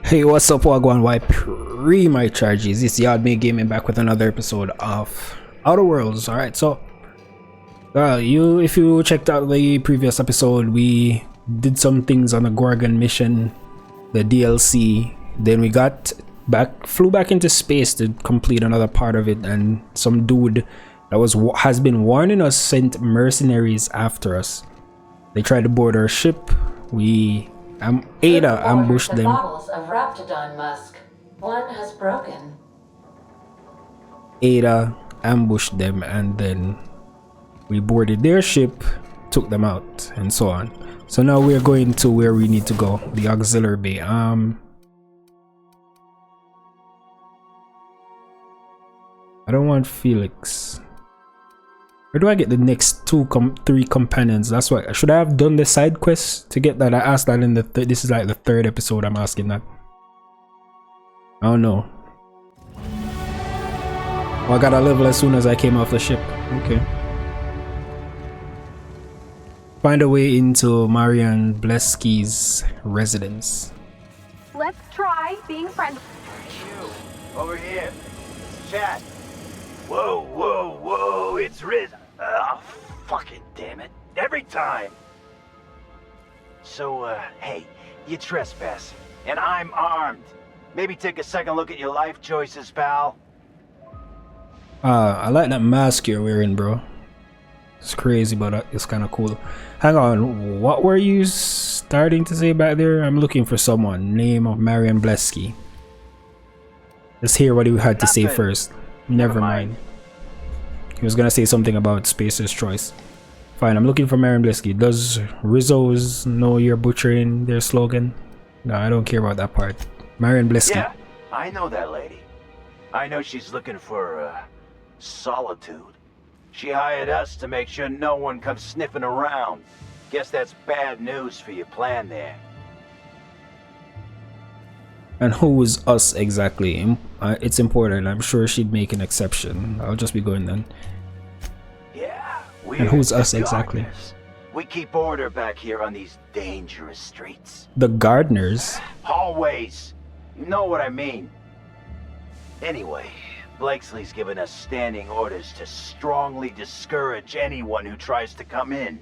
Hey, what's up, Wagwan? Why pre my charges? It's Yaad Made Gaming back with another episode of Outer Worlds. Alright, so if you checked out the previous episode, we did some things on the Gorgon mission, the DLC. Then we flew back into space to complete another part of it, and some dude that has been warning us sent mercenaries after us. They tried to board our ship. Ada ambushed them. Bottles of Raptidon musk. One has broken. Ada ambushed them, and then we boarded their ship, took them out, and so on. So now we're going to where we need to go, the auxiliary bay. I don't want Felix. Where do I get the next three companions? That's why. Should I have done the side quest to get that? I asked that in the this is like the third episode I'm asking that. I don't know. Oh, I got a level as soon as I came off the ship. Okay. Find a way into Marian Blesky's residence. Let's try being friendly. You, over here. Chat. Whoa, whoa, whoa, it's Riz. Oh, fucking damn it. Every time. So, hey, you trespass. And I'm armed. Maybe take a second look at your life choices, pal. I like that mask you're wearing, bro. It's crazy, but it's kind of cool. Hang on, what were you starting to say back there? I'm looking for someone. Name of Marian Blesky. Let's hear what he had to say first. Never mind. He was gonna say something about Spacer's choice. Fine, I'm looking for Marian Blesky. Does Rizzo's know you're butchering their slogan? No, I don't care about that part. Marian Blesky. Yeah, I know that lady. I know she's looking for, solitude. She hired us to make sure no one comes sniffing around. Guess that's bad news for your plan there. And who is us exactly? It's important. I'm sure she'd make an exception. I'll just be going then. Yeah, and who's us exactly? We keep order back here on these dangerous streets. The gardeners? Hallways. You know what I mean. Anyway, Blakesley's given us standing orders to strongly discourage anyone who tries to come in.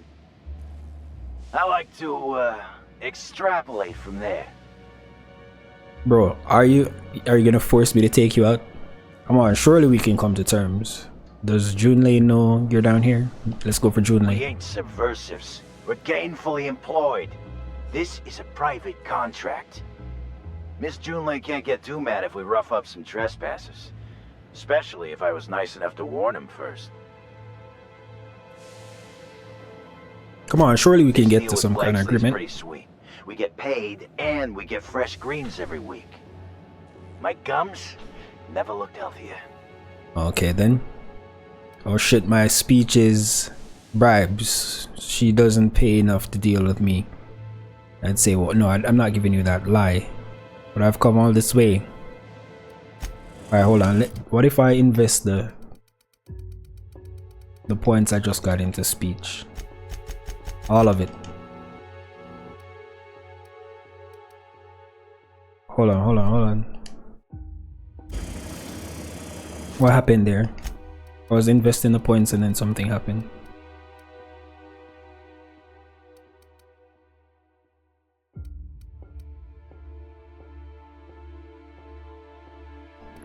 I like to, extrapolate from there. Bro, are you gonna force me to take you out? Come on, surely we can come to terms. Does Junlei know you're down here? Let's go for Junlei. We ain't subversives. We're gainfully employed. This is a private contract. Miss Junlei can't get too mad if we rough up some trespassers. Especially if I was nice enough to warn him first. Come on, surely we can get to some kind of agreement. Pretty sweet. We get paid and we get fresh greens every week. My gums never looked healthier. Okay then. Oh shit, my speech is bribes. She doesn't pay enough to deal with me. I'd say, well, no, I'm not giving you that lie. But I've come all this way. Alright, hold on. What if I invest the points I just got into speech? All of it. Hold on. What happened there? I was investing the points and then something happened.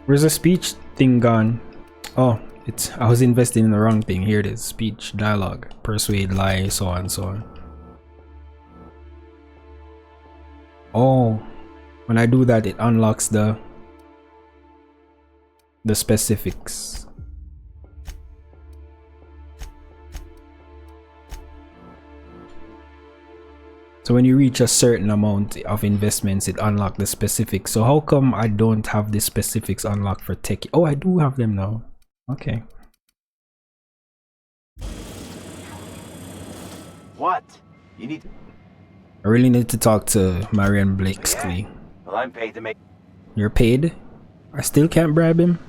Where's the speech thing gone? Oh, I was investing in the wrong thing. Here it is. Speech, dialogue, persuade, lie, so on, so on. Oh, when I do that, it unlocks the specifics. So when you reach a certain amount of investments, it unlocks the specifics. So how come I don't have the specifics unlocked for tech? Oh, I do have them now. Okay. What? You need... I really need to talk to Marian Blesky. Yeah. Well, I'm paid to make... You're paid? I still can't bribe him?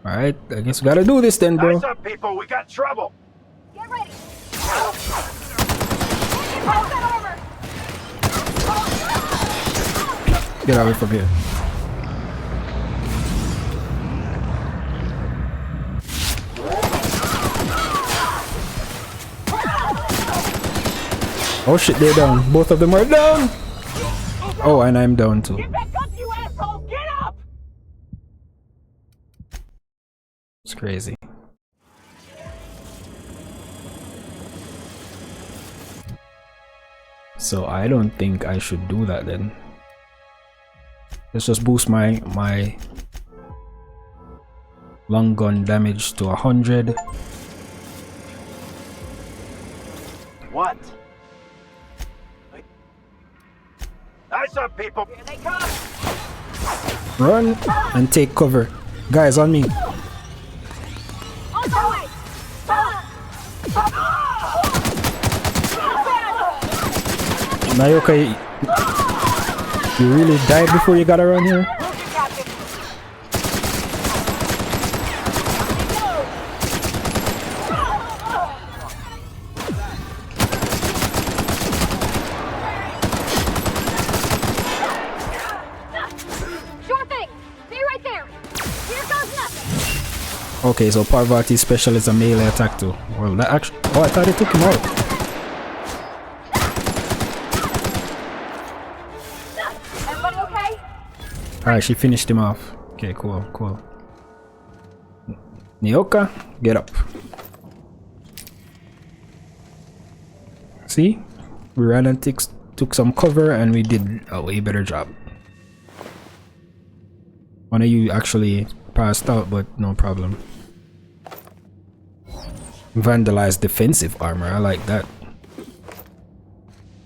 Alright, I guess we gotta do this then, bro. Eyes up, people, we got trouble! Get ready. Pass that over. Get away from here. Oh shit, they're down. Both of them are down. Oh, and I'm down too. Get back up, you asshole! Get up! It's crazy. So I don't think I should do that then. Let's just boost my long gun damage to 100. What? Eyes up, people! Here they come! Run and take cover. Guys, on me. On the way! Nayoka, you really died before you got around here? Sure thing! Be right there! Here goes nothing! Okay, so Parvati special is a melee attack too. Well, that actually... Oh, I thought it took him out. Everybody okay? Alright, she finished him off. Okay, cool, cool. Nyoka, get up. See? We ran and took some cover and we did a way better job. One of you actually passed out, but no problem. Vandalized defensive armor, I like that.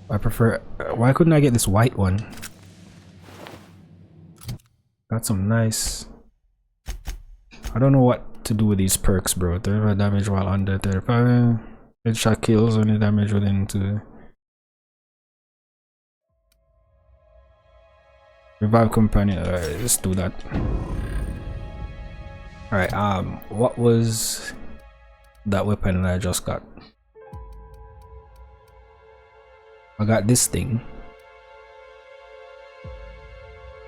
I prefer... Why couldn't I get this white one? Got some nice... I don't know what to do with these perks, bro. 35 damage while under 35. Headshot kills, only damage within 2. Revive companion. Alright, let's do that. Alright, what was that weapon that I just got? I got this thing.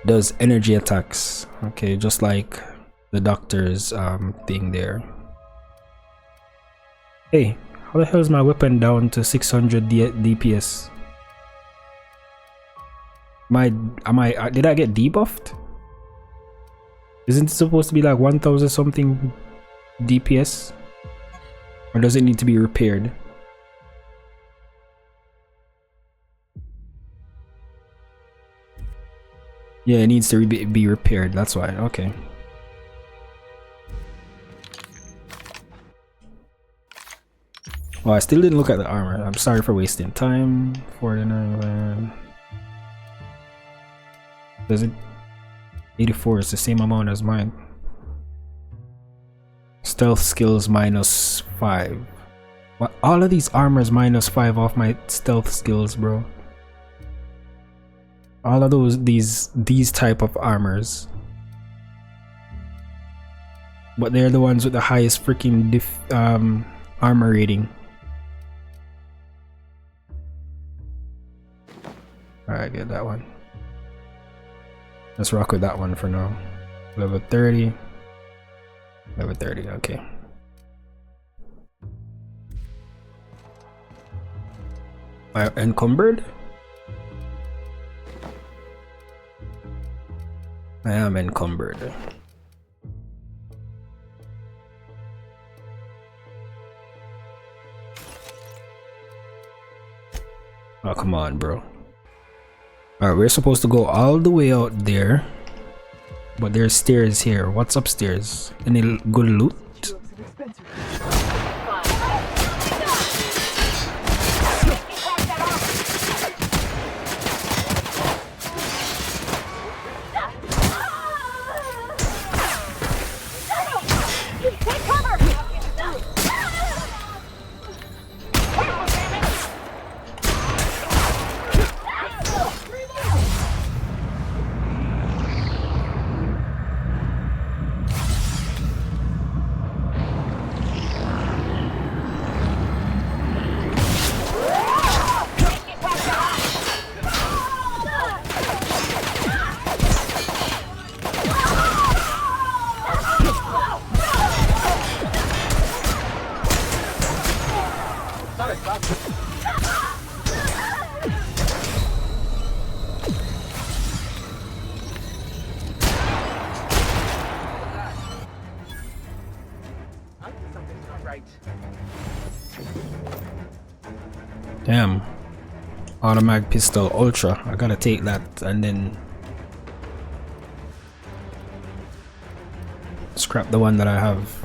Does energy attacks. Okay, just like the doctor's thing there. Hey, how the hell is my weapon down to 600 DPS? Did I get debuffed? Isn't it supposed to be like 1000 something DPS? Or does it need to be repaired? Yeah, it needs to be repaired, that's why. Okay. Well, I still didn't look at the armor. I'm sorry for wasting time. 49. Does it? 84 is the same amount as mine. Stealth skills minus 5. What? All of these armors minus 5 off my stealth skills, bro. All of these type of armors. But they're the ones with the highest freaking armor rating. Alright, get that one. Let's rock with that one for now. Level 30. Level 30, okay. Encumbered? I am encumbered. Oh, come on, bro. Alright, we're supposed to go all the way out there. But there's stairs here. What's upstairs? Any good loot? Take cover! Damn. Automatic pistol ultra. I gotta take that and then scrap the one that I have.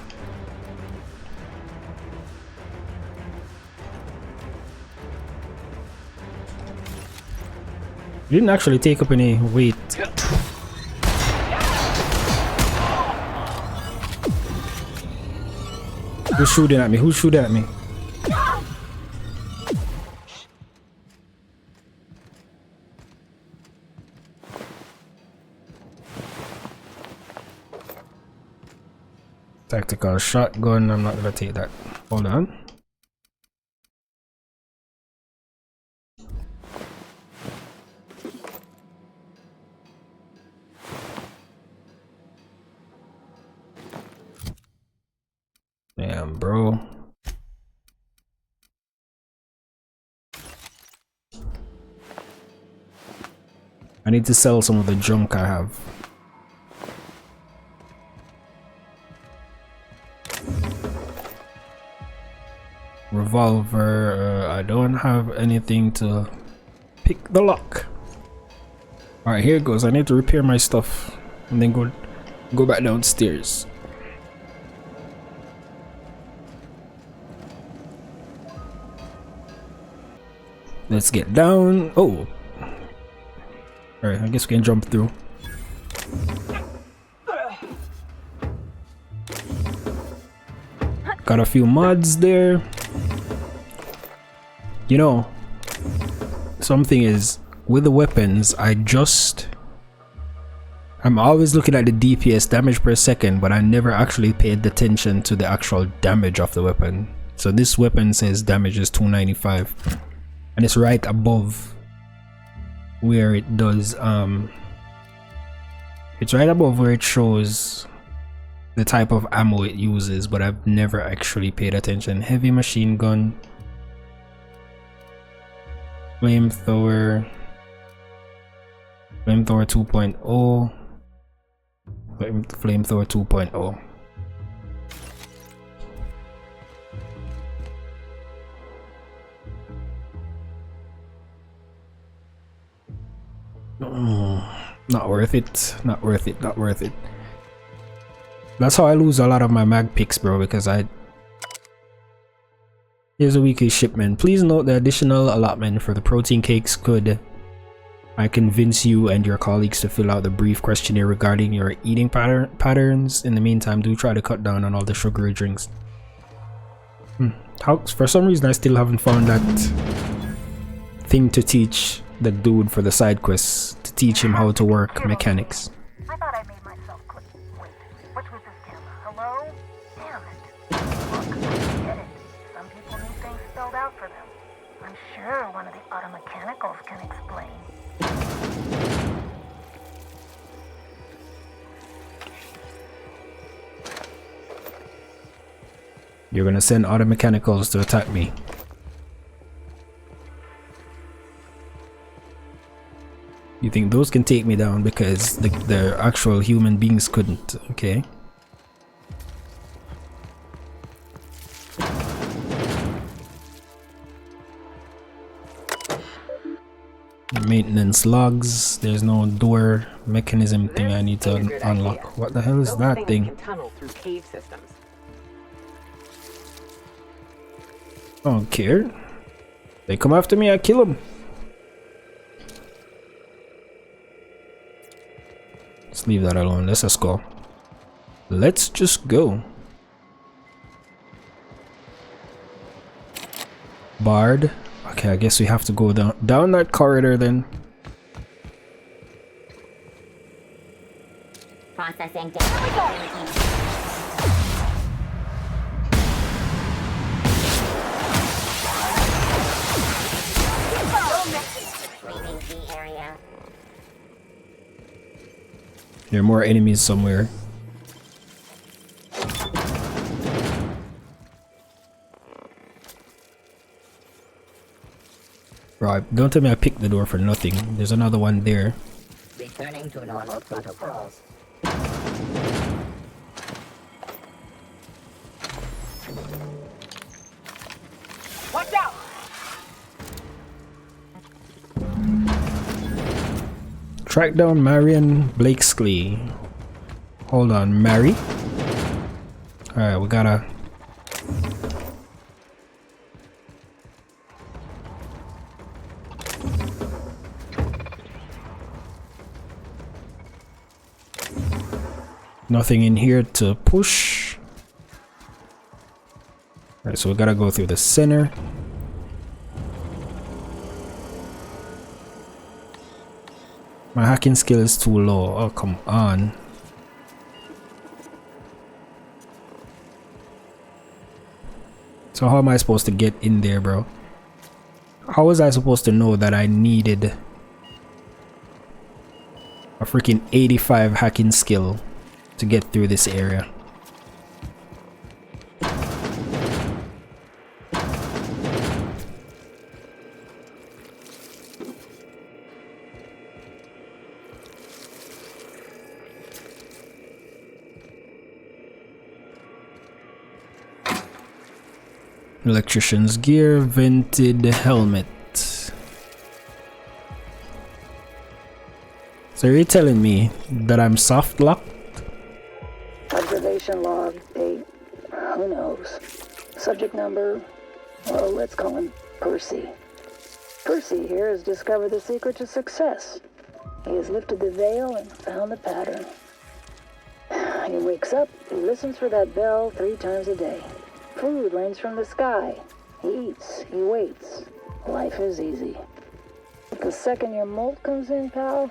Didn't actually take up any weight. Who's shooting at me? Who's shooting at me? Tactical shotgun. I'm not gonna take that. Hold on. Damn, bro. I need to sell some of the junk I have. Revolver. I don't have anything to pick the lock. Alright, here it goes. I need to repair my stuff and then go back downstairs. Let's get down. Oh. Alright, I guess we can jump through. Got a few mods there. You know, something is with the weapons, I'm always looking at the DPS, damage per second, but I never actually paid attention to the actual damage of the weapon. So this weapon says damage is 295. And it's right above where it does it's right above where it shows the type of ammo it uses, but I've never actually paid attention. Heavy machine gun, flamethrower 2.0, flamethrower 2.0. Not worth it. Not worth it. Not worth it. That's how I lose a lot of my mag picks, bro, because here's a weekly shipment. Please note the additional allotment for the protein cakes could I convince you and your colleagues to fill out the brief questionnaire regarding your eating patterns. In the meantime, do try to cut down on all the sugary drinks. For some reason I still haven't found that thing to teach the dude for the side quests, to teach him how to work mechanics. I thought I made myself click. Wait, what's with this camera? Hello? Damn it. Look, I get it. Some people need things spelled out for them. I'm sure one of the automechanicals can explain. You're gonna send automechanicals to attack me. You think those can take me down because the actual human beings couldn't, okay? Maintenance logs. There's no door mechanism thing I need to unlock. What the hell is that thing? Tunnel through cave systems. I don't care. They come after me, I kill them. Let's leave that alone. Let's just go. Let's just go. Bard. Okay, I guess we have to go down that corridor then. Processing data. There are more enemies somewhere. Right, don't tell me I picked the door for nothing. There's another one there. Returning to normal protocols. Watch out! Track down Marion Blakesley. Hold on, Mary? Alright, we gotta... Nothing in here to push. Alright, so we gotta go through the center. My hacking skill is too low. Oh, come on. So how am I supposed to get in there, bro? How was I supposed to know that I needed a freaking 85 hacking skill to get through this area? Electrician's gear, vented helmet. So you're telling me that I'm soft locked? Observation log, date, who knows. Subject number, well, let's call him Percy. Percy here has discovered the secret to success. He has lifted the veil and found the pattern. He wakes up, he listens for that bell 3 times a day. Food rains from the sky. He eats, he waits. Life is easy. But the second your molt comes in, pal,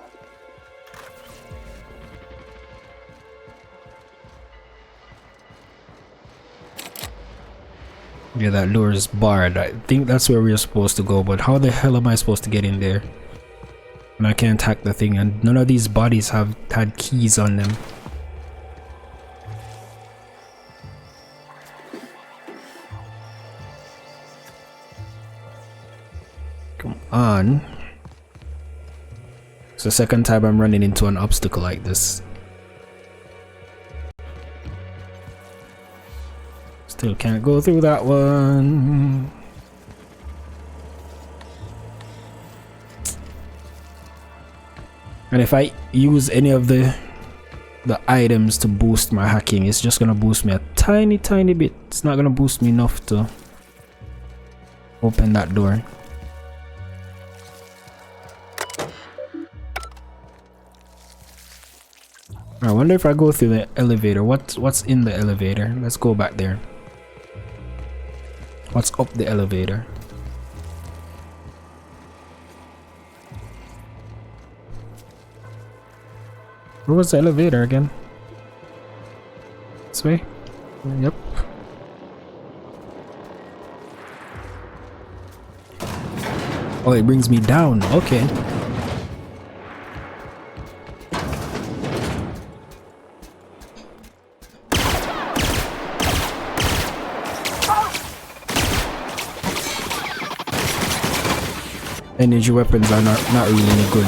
yeah, that door is barred. I think that's where we're supposed to go, but how the hell am I supposed to get in there? And I can't hack the thing, and none of these bodies have had keys on them. Come on. It's the second time I'm running into an obstacle like this. Still can't go through that one. And if I use any of the items to boost my hacking, it's just gonna boost me a tiny bit. It's not gonna boost me enough to open that door. I wonder if I go through the elevator, what's in the elevator? Let's go back there. What's up the elevator? Where was the elevator again? This way? Yep. Oh, it brings me down. Okay. Energy weapons are not really any good.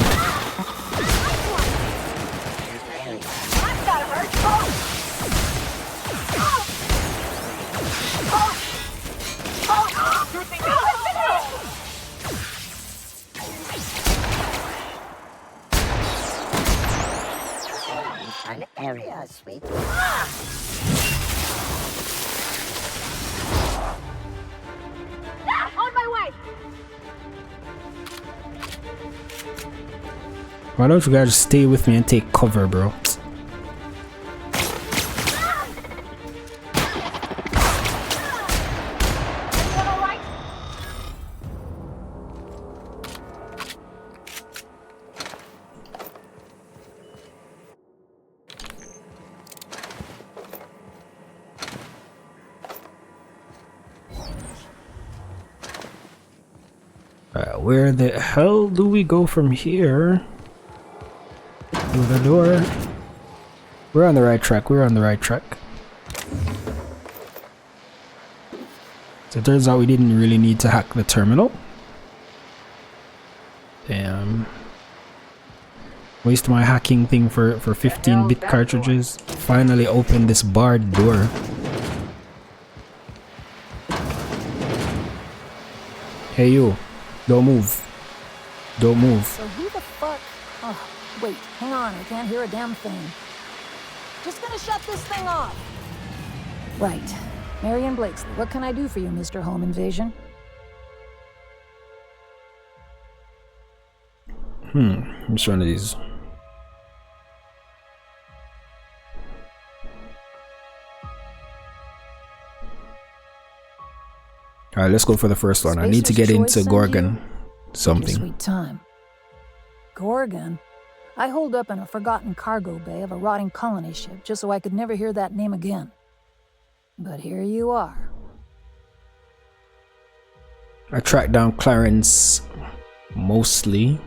An area, sweet. on my way! Why don't you guys just stay with me and take cover, bro? Where the hell do we go from here? Through the door. We're on the right track. We're on the right track. So it turns out we didn't really need to hack the terminal. Damn. Waste my hacking thing for 15-bit cartridges. Finally open this barred door. Hey you. Don't move. Don't move. So who the fuck? Oh, wait, hang on, I can't hear a damn thing. Just gonna shut this thing off. Right. Marion Blakesley, what can I do for you, Mr. Home Invasion? Which one of these? Alright, let's go for the first one. I need to get into Gorgon something. Sweet time. Gorgon? I holed up in a forgotten cargo bay of a rotting colony ship just so I could never hear that name again. But here you are. I tracked down Clarence mostly.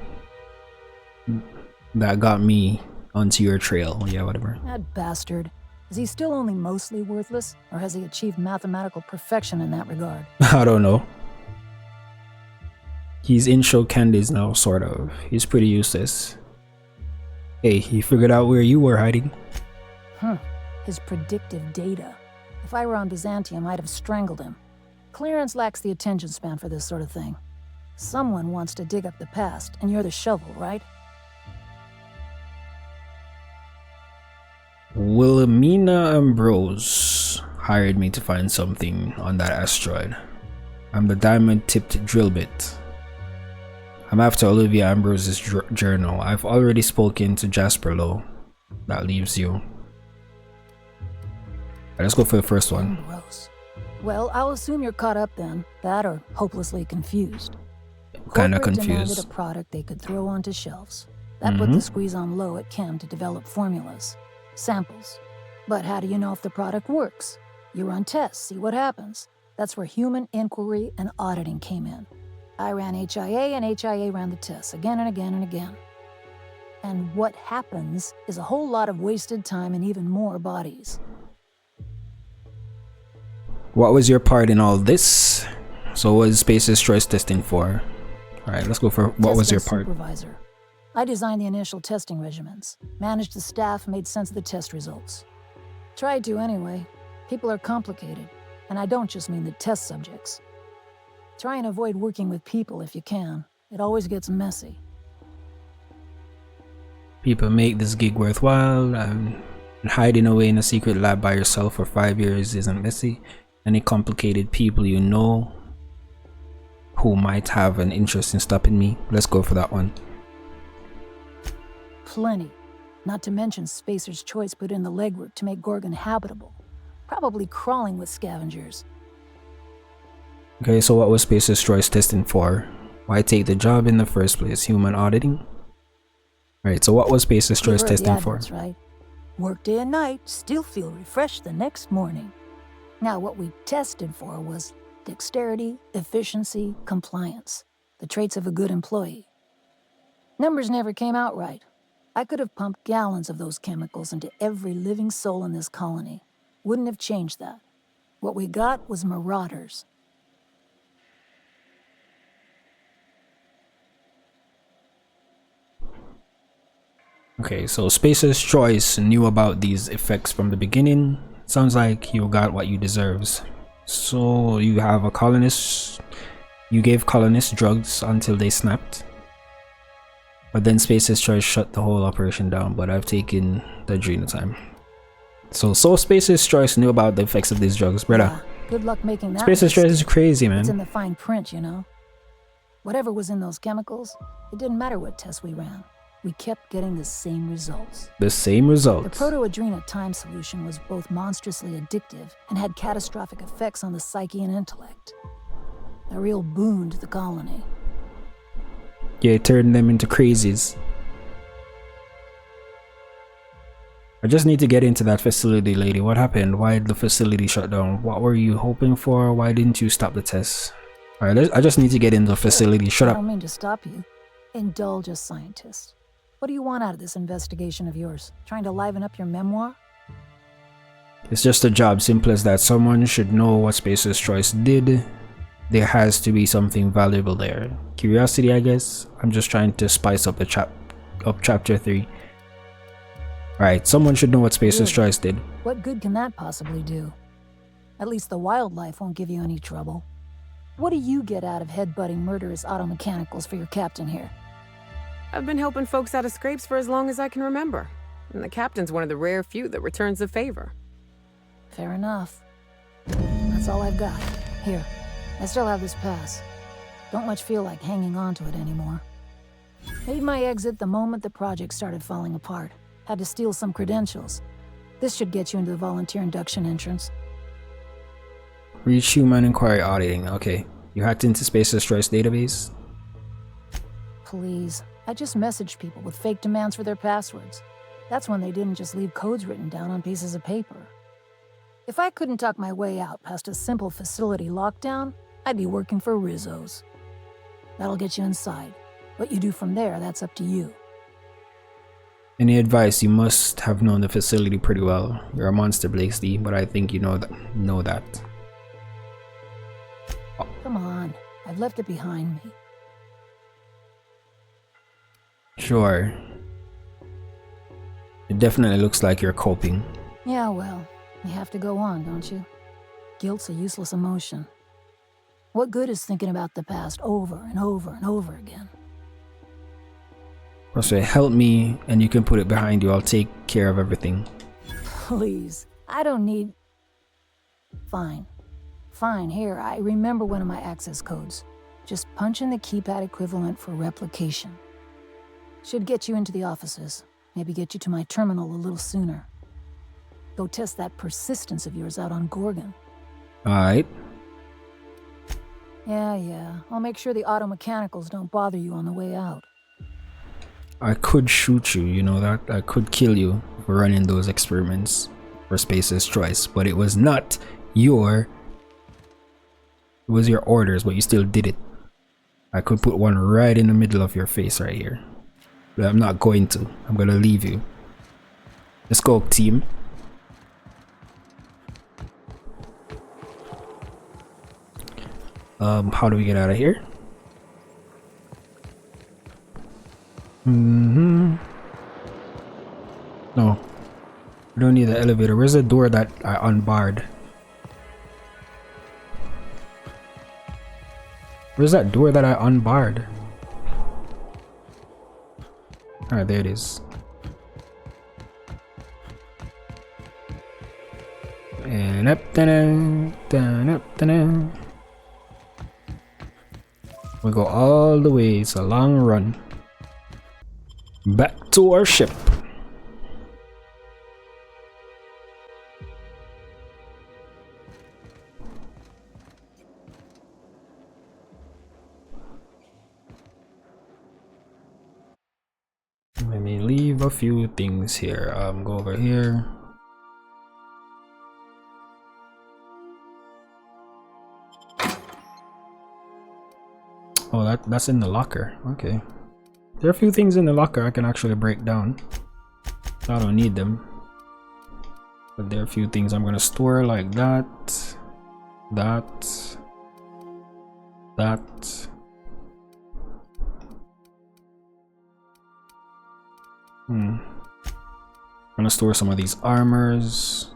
That got me onto your trail. Yeah, whatever. That bastard. Is he still only mostly worthless, or has he achieved mathematical perfection in that regard? I don't know. He's in show candies now, sort of. He's pretty useless. Hey, he figured out where you were hiding. His predictive data. If I were on Byzantium, I'd have strangled him. Clarence lacks the attention span for this sort of thing. Someone wants to dig up the past, and you're the shovel, right? Wilhelmina Ambrose hired me to find something on that asteroid. I'm the diamond-tipped drill bit. I'm after Olivia Ambrose's journal. I've already spoken to Jasper Lowe. That leaves you. Alright, let's go for the first one. Ambrose. Well, I'll assume you're caught up then. That or hopelessly confused. Kinda Corporate demanded confused. a product they could throw onto shelves. That put the squeeze on Lowe at Chem to develop formulas. Samples. But how do you know if the product works? You run tests, see what happens. That's where human inquiry and auditing came in. I ran HIA and HIA ran the tests again and again and again. And what happens is a whole lot of wasted time and even more bodies. What was your part in all this? So what is Space's choice testing for? Alright, let's go for what was your part? Supervisor. I designed the initial testing regimens, managed the staff, made sense of the test results. Tried to anyway. People are complicated, and I don't just mean the test subjects. Try and avoid working with people if you can. It always gets messy. People make this gig worthwhile, and hiding away in a secret lab by yourself for 5 years isn't messy. Any complicated people you know who might have an interest in stopping me? Let's go for that one. Plenty. Not to mention Spacer's Choice put in the legwork to make Gorgon habitable. Probably crawling with scavengers. Okay, so what was Spacer's Choice testing for? Why take the job in the first place? Human auditing? Right, so what was Spacer's Choice testing for? That's right. Work day and night, still feel refreshed the next morning. Now what we tested for was dexterity, efficiency, compliance. The traits of a good employee. Numbers never came out right. I could have pumped gallons of those chemicals into every living soul in this colony. Wouldn't have changed that. What we got was marauders. Okay, so Spacer's Choice knew about these effects from the beginning. Sounds like you got what you deserves. So you have a colonist. You gave colonists drugs until they snapped. But then Spacer's Choice shut the whole operation down, but I've taken the adrenal time. So Spacer's Choice knew about the effects of these drugs, brother. Yeah, good luck making that. Spacer's Choice is crazy, It's in man. the fine print, you know. Whatever was in those chemicals, it didn't matter what tests we ran. We kept getting the same results. The same The results. protoadrena time solution was both monstrously addictive and had catastrophic effects on the psyche and intellect. A real boon to the colony. Yeah, it turned them into crazies. I just need to get into that facility, lady. What happened? Why did the facility shut down? What were you hoping for? Why didn't you stop the tests? Alright, I just need to get in the facility. Shut I up. don't mean to stop you. Indulge a scientist. What do you want out of this investigation of yours? Trying to liven up your memoir? It's just a job, simple as that. Someone should know what Spacer's Choice did. There has to be something valuable there. Curiosity, I guess. I'm just trying to spice up the chapter 3. Alright, someone should know what Spacer's Really? Choice did. What good can that possibly do? At least the wildlife won't give you any trouble. What do you get out of headbutting murderous automechanicals for your captain here? I've been helping folks out of scrapes for as long as I can remember. And the captain's one of the rare few that returns the favor. Fair enough. That's all I've got. Here, I still have this pass. Don't much feel like hanging on to it anymore. Made my exit the moment the project started falling apart. Had to steal some credentials. This should get you into the volunteer induction entrance. Reach human inquiry auditing. Okay. You hacked into Space Destroy's database? Please. I just messaged people with fake demands for their passwords. That's when they didn't just leave codes written down on pieces of paper. If I couldn't talk my way out past a simple facility lockdown, I'd be working for Rizzo's. That'll get you inside. What you do from there, that's up to you. Any advice? You must have known the facility pretty well. You're a monster, Blakely, but I think you know that. Come on, I've left it behind me. Sure. It definitely looks like you're coping. Yeah, well, you have to go on, don't you? Guilt's a useless emotion. What good is thinking about the past over and over and over again? So help me and you can put it behind you. I'll take care of everything. Please, I don't need... Fine. Fine, here, I remember one of my access codes. Just punch in the keypad equivalent for replication. Should get you into the offices. Maybe get you to my terminal a little sooner. Go test that persistence of yours out on Gorgon. Alright. Yeah. I'll make sure the auto mechanicals don't bother you on the way out. I could shoot you, you know that? I could kill you for running those experiments for Space's choice, but it was not your... It was your orders, but you still did it. I could put one right in the middle of your face right here. But I'm not going to. I'm gonna leave you. Let's go, team. How do we get out of here? No. We don't need the elevator. Where's the door that I unbarred? Where's that door that I unbarred? Alright, there it is. And up, down, up, down. We go all the way. It's a long run. Back to our ship. Let me leave a few things here. Go over here. Oh, that's in the locker. Okay. There are a few things in the locker I can actually break down. I don't need them. But there are a few things I'm gonna store like that. That. I'm gonna store some of these armors.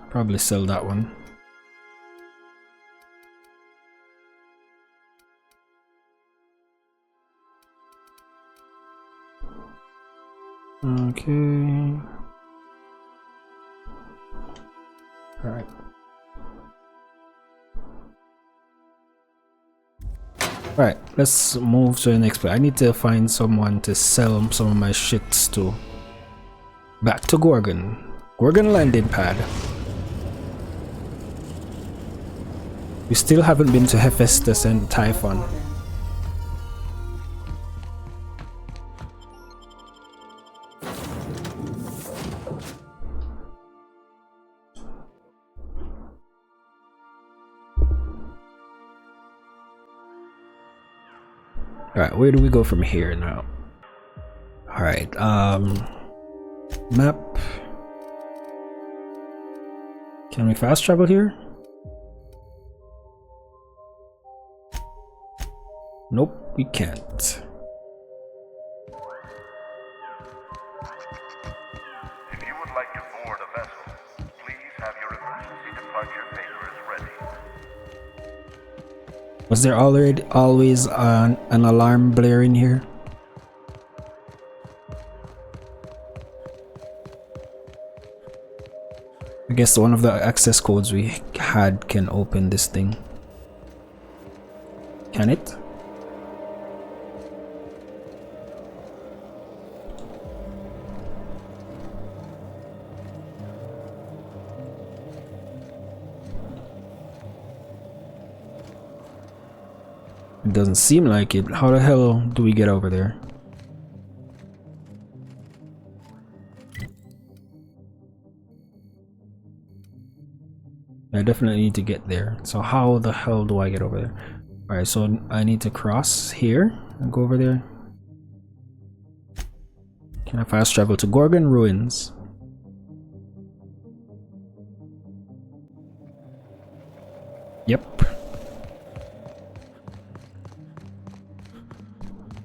Probably sell that one. Okay. Alright. Alright, let's move to the next place. I need to find someone to sell some of my shits to. Back to Gorgon. Gorgon landing pad. We still haven't been to Hephaestus and Typhon. Alright, where do we go from here now? Alright, map. Can we fast travel here? Nope, we can't. If you would like to board a vessel, please have your emergency departure papers ready. Was there always an alarm blaring here? I guess one of the access codes we had can open this thing. Can it? It doesn't seem like it. How the hell do we get over there? I definitely need to get there. So how the hell do I get over there? Alright, so I need to cross here and go over there. Can I fast travel to Gorgon Ruins? Yep.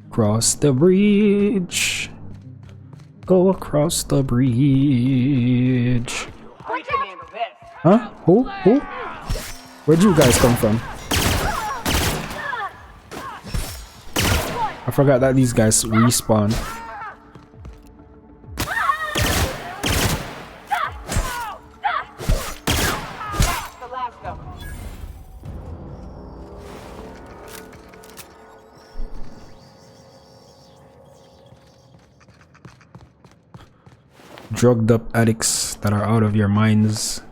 Cross the bridge. Go across the bridge. Huh? Who? Who? Where'd you guys come from? I forgot that these guys respawn. Drugged up addicts that are out of your minds.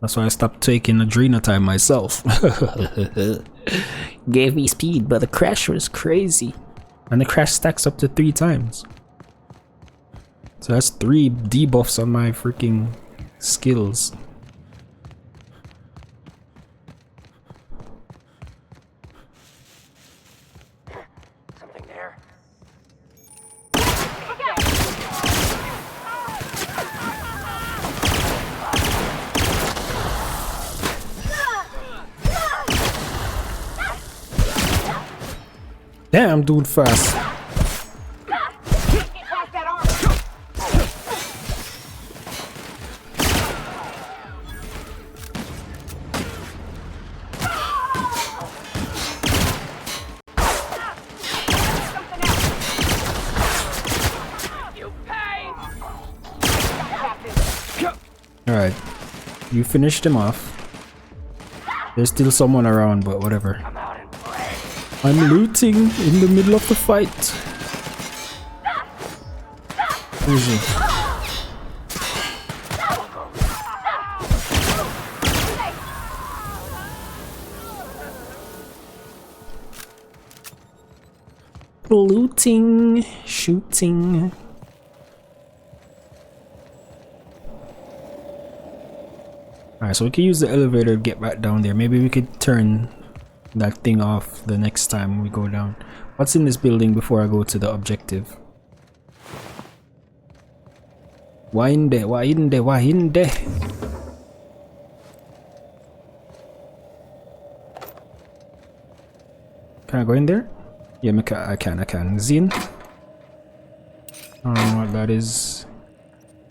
That's why I stopped taking adrenatime myself. Gave me speed, but the crash was crazy. And the crash stacks up to 3 times. So that's 3 debuffs on my freaking skills. Something there. Damn, dude, fast. Alright, you finished him off. There's still someone around, but whatever. I'm looting in the middle of the fight. Where is he? Looting, shooting. Alright, so we can use the elevator to get back down there. Maybe we could turn that thing off the next time we go down. What's in this building before I go to the objective? Why in there? Why in there? Why in there? Can I go in there? Yeah, I can. Zin. I don't know what that is.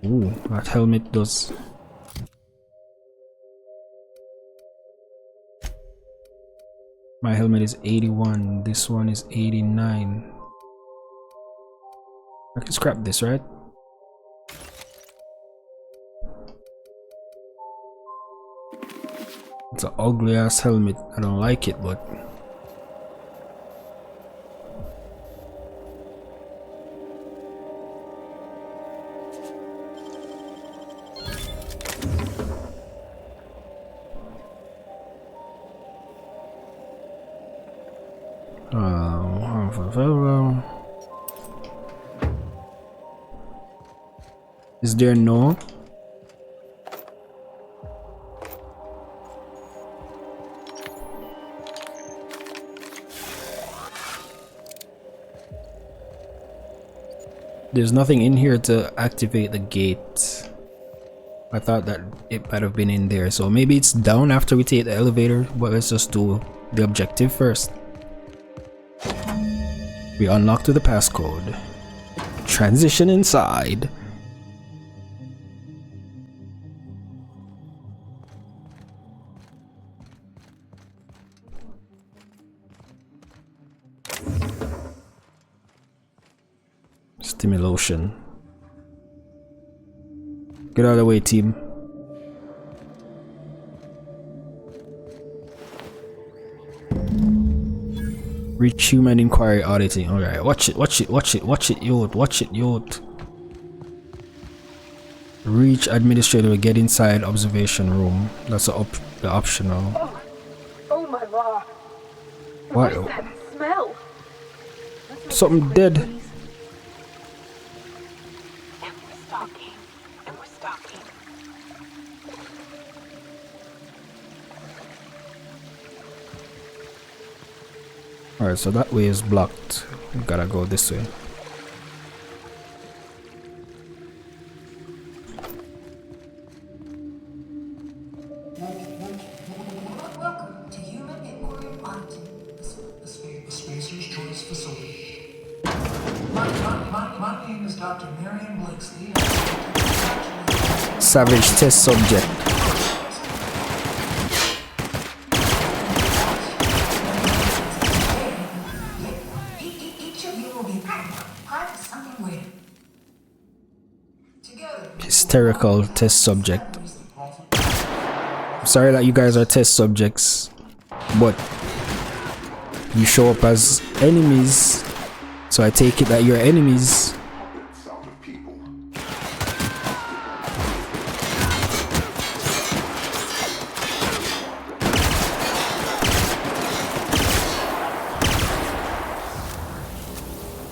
Ooh, that helmet does. My helmet is 81, this one is 89. I can scrap this, right? It's an ugly ass helmet. I don't like it, but is there no? There's nothing in here to activate the gate. I thought that it might have been in there, so maybe it's down after we take the elevator, but let's just do the objective first. We unlocked with the passcode. Transition inside. Stimulation. Get out of the way, team. Reach human inquiry auditing. Alright, watch it, youth. Reach administrator, get inside observation room. That's the optional. Oh my lord. What? What is that smell? Something dead. And we're stalking. Alright, so that way is blocked. We gotta go this way. Welcome to Human Inquiry Auditing, the Spacer's Choice Facility. My name is Dr. Marion Blakeslee. Savage test subject. Each of you will be part of something weird. Together. Hysterical test subject. I'm sorry that you guys are test subjects, but you show up as enemies, so I take it that you're enemies.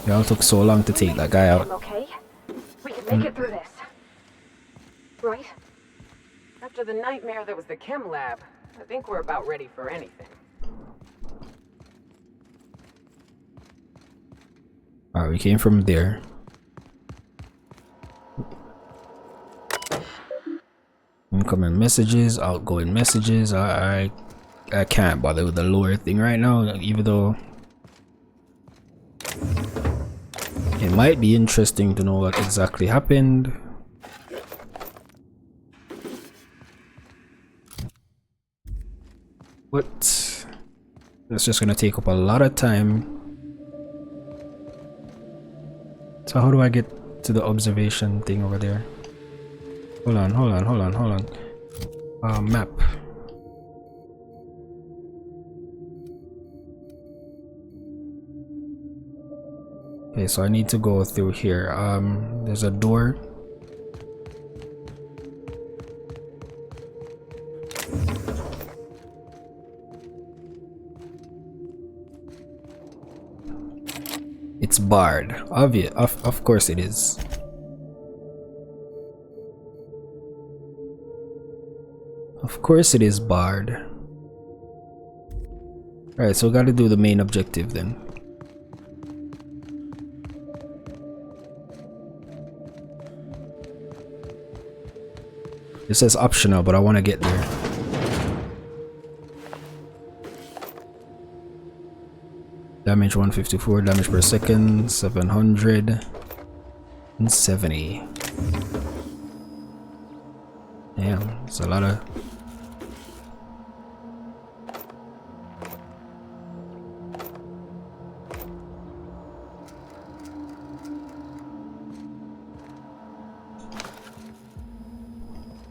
Y'all took so long to take that guy out. Okay? We can make it through this. Right? After the nightmare that was the chem lab, I think we're about ready for anything. Alright, we came from there. Incoming messages, outgoing messages. I can't bother with the lower thing right now, even though it might be interesting to know what exactly happened. But that's just gonna take up a lot of time. So how do I get to the observation thing over there? Hold on. Map. Okay, so I need to go through here. There's a door. It's barred. Obvious. Of course it is. Of course it is barred. Alright, so we gotta do the main objective then. It says optional, but I want to get there. Damage 154, damage per second, 770. Damn, it's a lot of...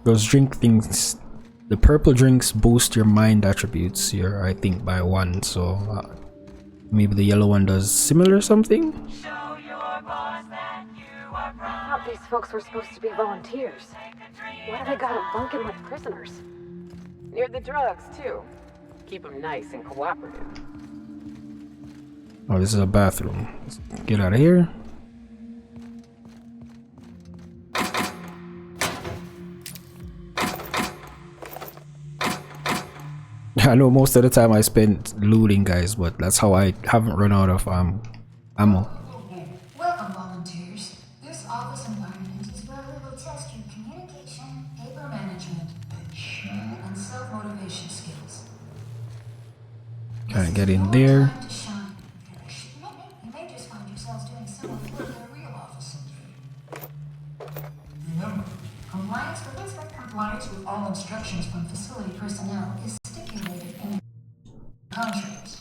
Those drink things, the purple drinks boost your mind attributes here, I think, by 1, so maybe the yellow one does similar something? Show your boss that you are I thought these folks were supposed to be volunteers. Why do they got them bunking like prisoners? Near the drugs, too. Keep them nice and cooperative. Oh, this is a bathroom. Let's get out of here. I know most of the time I spent looting, guys, but that's how I haven't run out of ammo. Welcome, volunteers. This office environment is where we will test your communication, paper management, and self-motivation skills. Can't get in there. Time to shine. You may just find yourselves doing some of the work in a real office someday. Remember, compliance with all instructions from facility personnel is stipulated in contracts.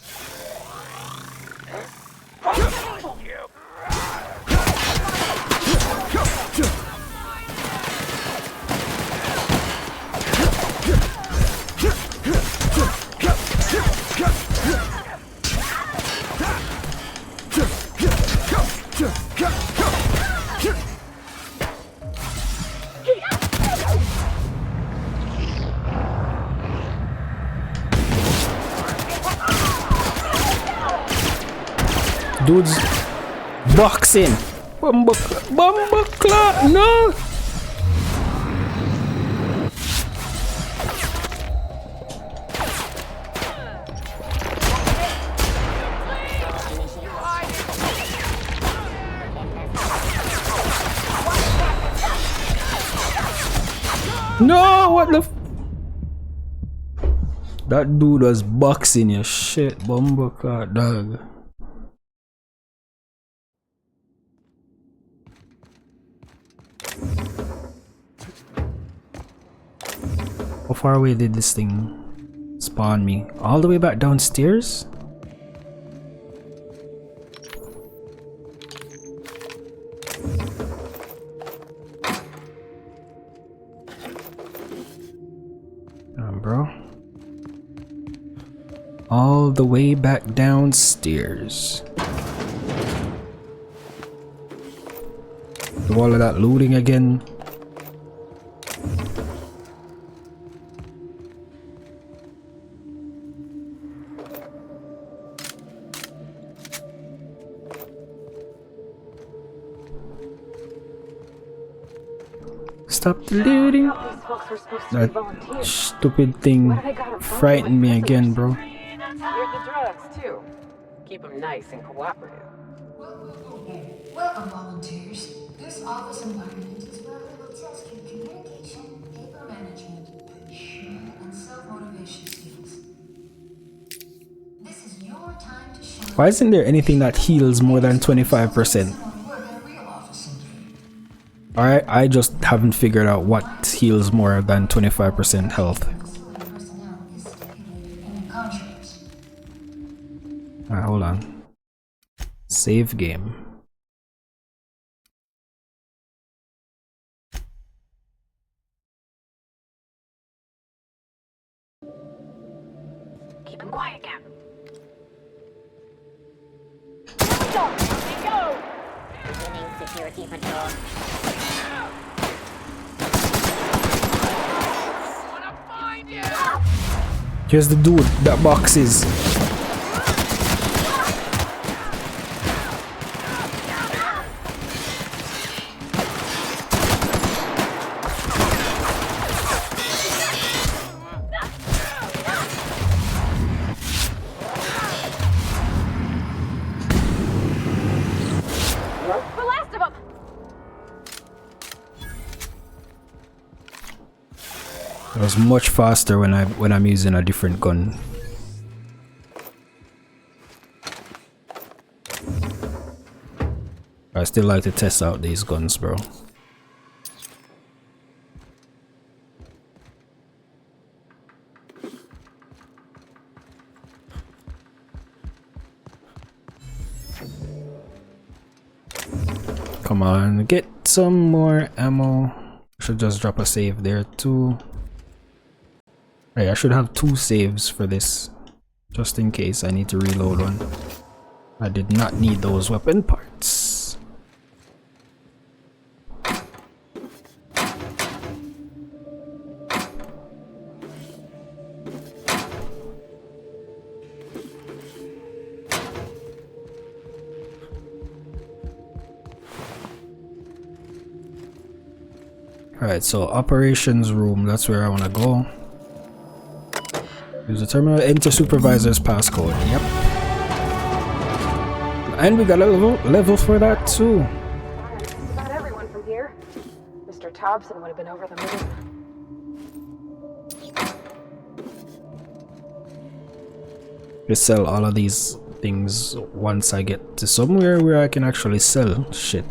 Dude's boxing. Bumbleclot, no. No, what the that dude was boxing your shit, bumbleclot dog. How far away did this thing spawn me? All the way back downstairs? Bro. All the way back downstairs. Do all of that looting again. Stop the looting. That stupid thing frightened me again, bro. Near the drugs, too. Keep them nice and cooperative. Welcome, volunteers. This office environment is where we will test your communication, paper management, and self-motivation skills. This is your time to shine. Why isn't there anything that heals more than 25%? Alright, I just haven't figured out what heals more than 25% health. Alright, hold on. Save game. Keep him quiet, Cap. Go! Beginning security patrol. Here's the dude that boxes. The last of them! It was much faster when I'm using a different gun. I still like to test out these guns, bro. Come on, get some more ammo. Should just drop a save there too. Hey, I should have 2 saves for this, just in case I need to reload one. I did not need those weapon parts. Alright, so operations room, that's where I want to go. Use the terminal, enter supervisor's passcode. Yep. And we got a level for that too. Just about everyone from here. Mr. Thompson would have been over the moon. Just sell all of these things once I get to somewhere where I can actually sell shit.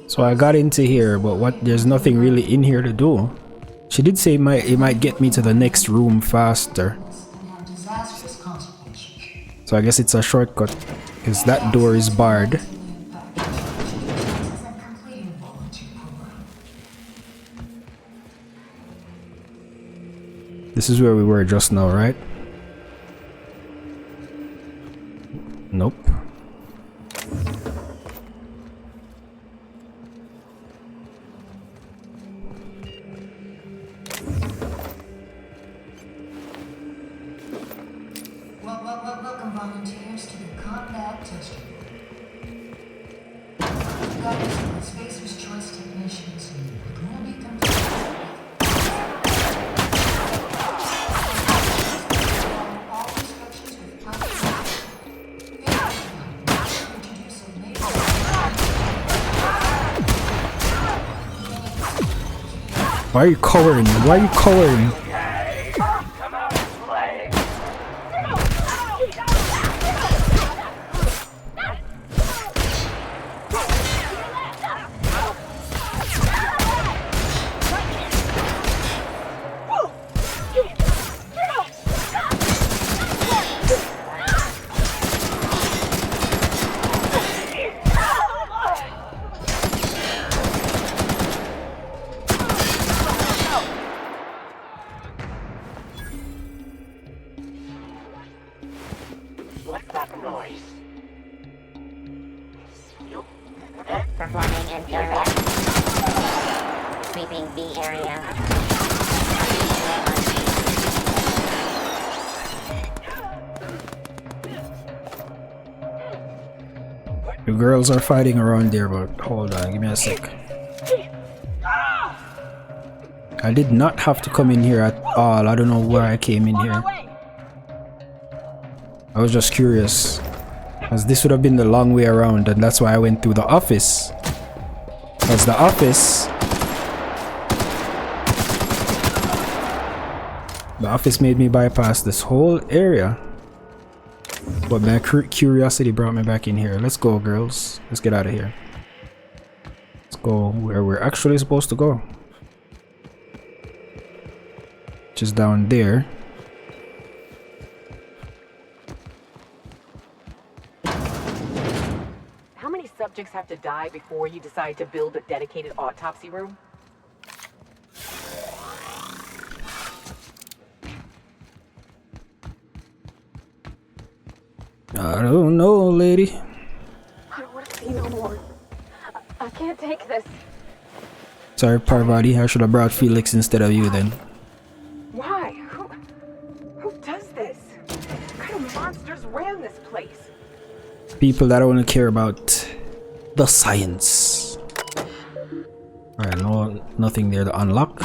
So I got into here, but there's nothing really in here to do. She did say it might get me to the next room faster. So I guess it's a shortcut, because that door is barred. This is where we were just now, right? Nope. Welcome, volunteers, to the combat test group. Guidance and Spacer's Choice technicians will be complete. All instructions without introduce a major. Why are you cowering? Why are you cowering? Performing indirect. Sweeping B area. The girls are fighting around there, but hold on, give me a sec. I did not have to come in here at all. I don't know where I came in here. I was just curious, as this would have been the long way around, and that's why I went through the office. Because the office made me bypass this whole area. But my curiosity brought me back in here. Let's go, girls. Let's get out of here. Let's go where we're actually supposed to go. Just down there. How many subjects have to die before you decide to build a dedicated autopsy room? I don't know, lady. I don't want to see no more. I can't take this. Sorry, Parvati. I should have brought Felix instead of you then. Why? Who does this? What kind of monsters ran this place? People that only care about the science. Alright, no, nothing there to unlock.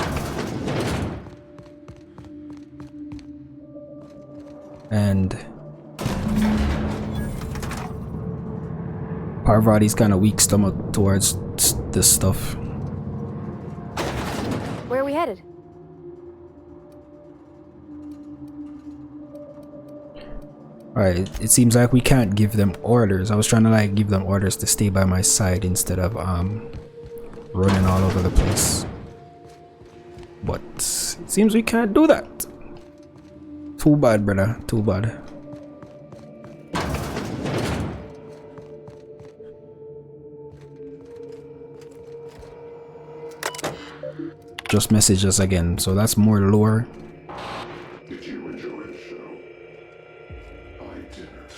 And Parvati's kind of weak stomach towards this stuff. Where are we headed? Alright, it seems like we can't give them orders. I was trying to like give them orders to stay by my side instead of running all over the place. But it seems we can't do that. Too bad, brother. Too bad. Just message us again, so that's more lore. Did you enjoy the show? I didn't.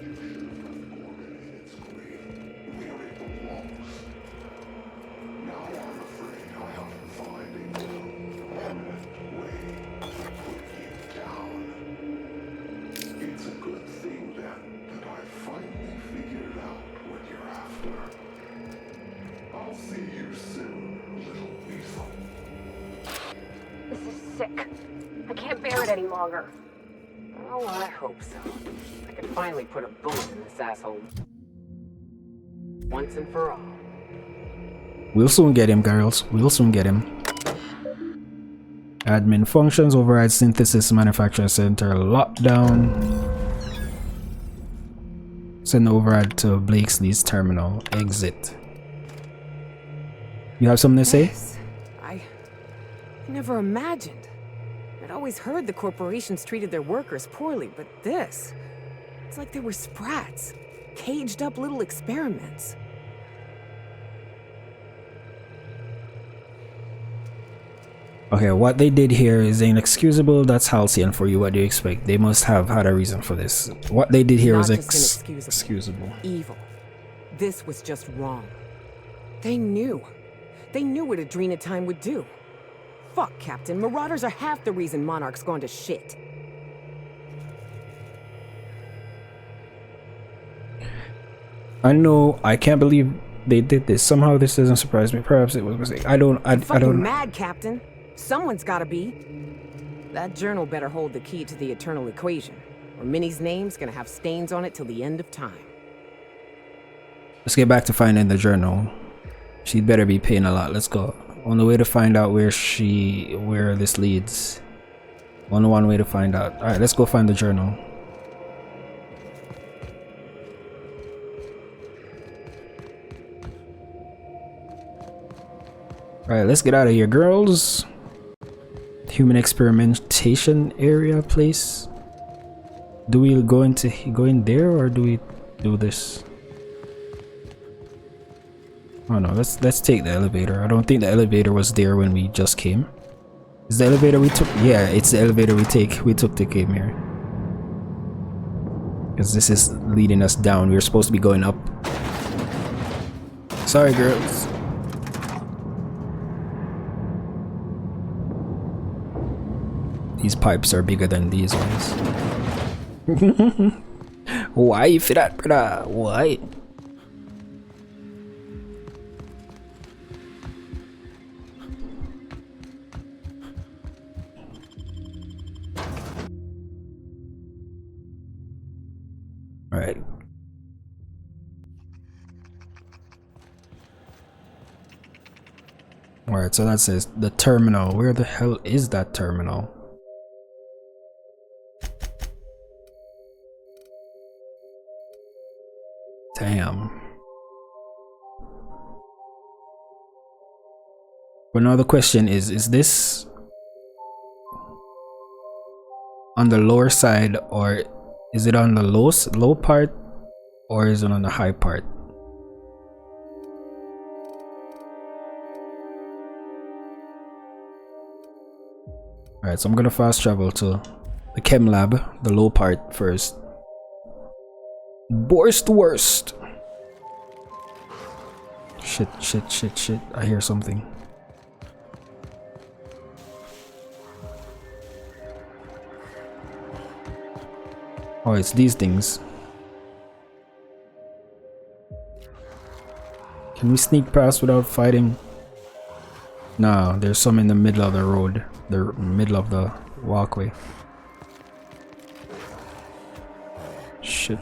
You should have left Gorman in its grave, where it belongs. Now I'm afraid I have to find a more permanent way to put you down. It's a good thing then that I finally figured out what you're after. I'll see you soon, little weasel. This is sick. I can't bear it any longer. Oh, I hope so. I can finally put a bullet in this asshole. Once and for all. We'll soon get him, girls. We'll soon get him. Admin functions, override synthesis, manufacturer center, lockdown. Send the override to Blakesley's terminal. Exit. You have something to say? Yes. I never imagined. I'd always heard the corporations treated their workers poorly, but this... It's like they were sprats. Caged up little experiments. Okay, what they did here is inexcusable. That's halcyon for you. What do you expect? They must have had a reason for this. What they did here was inexcusable. Evil. This was just wrong. They knew. They knew what Adrena Time would do. Fuck, Captain. Marauders are half the reason Monarch's gone to shit. I know. I can't believe they did this. Somehow this doesn't surprise me. Perhaps it was a mistake. I don't. Mad, Captain. Someone's gotta be. That journal better hold the key to the eternal equation, or Minnie's name's gonna have stains on it till the end of time. Let's get back to finding the journal. She'd better be paying a lot. Let's go. On the way to find out where this leads. Only one way to find out. All right, let's go find the journal. All right, let's get out of here, girls. Human experimentation area place. Do we go in there, or do we do this? Oh no, let's take the elevator. I don't think the elevator was there when we just came. Is the elevator we took? Yeah, it's the elevator we took to came here. Because this is leading us down. We were supposed to be going up. Sorry, girls. These pipes are bigger than these ones. Why for that, brother? Why? Alright. Alright, so that says the terminal. Where the hell is that terminal? Damn. But now the question is this on the lower side, or is it on the low part, or is it on the high part? Alright, so I'm gonna fast travel to the chem lab, the low part first. Worst. Shit. I hear something. Oh, it's these things. Can we sneak past without fighting? No, there's some in the middle of the road. The middle of the walkway. Shit.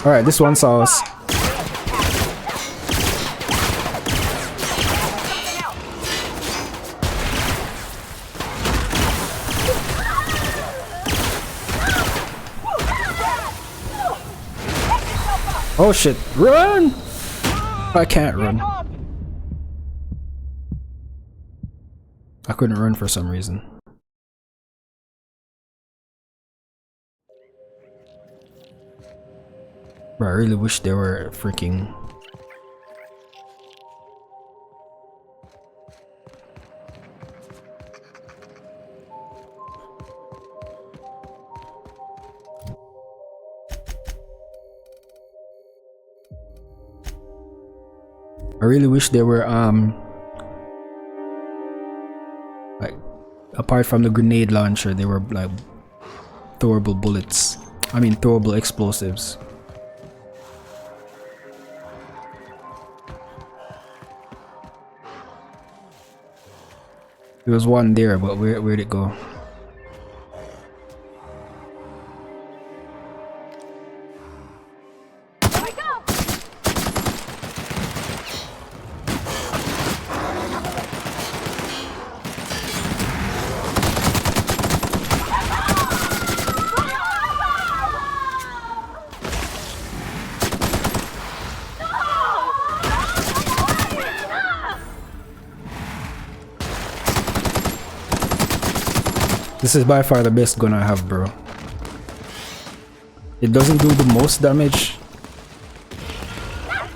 Alright, this one saw us. Oh shit, run! I can't run. I couldn't run for some reason. Bro, I really wish there were freaking... I really wish there were like, apart from the grenade launcher, there were like throwable bullets. I mean throwable explosives. There was one there, but where'd it go? This is by far the best gun I have, bro. It doesn't do the most damage,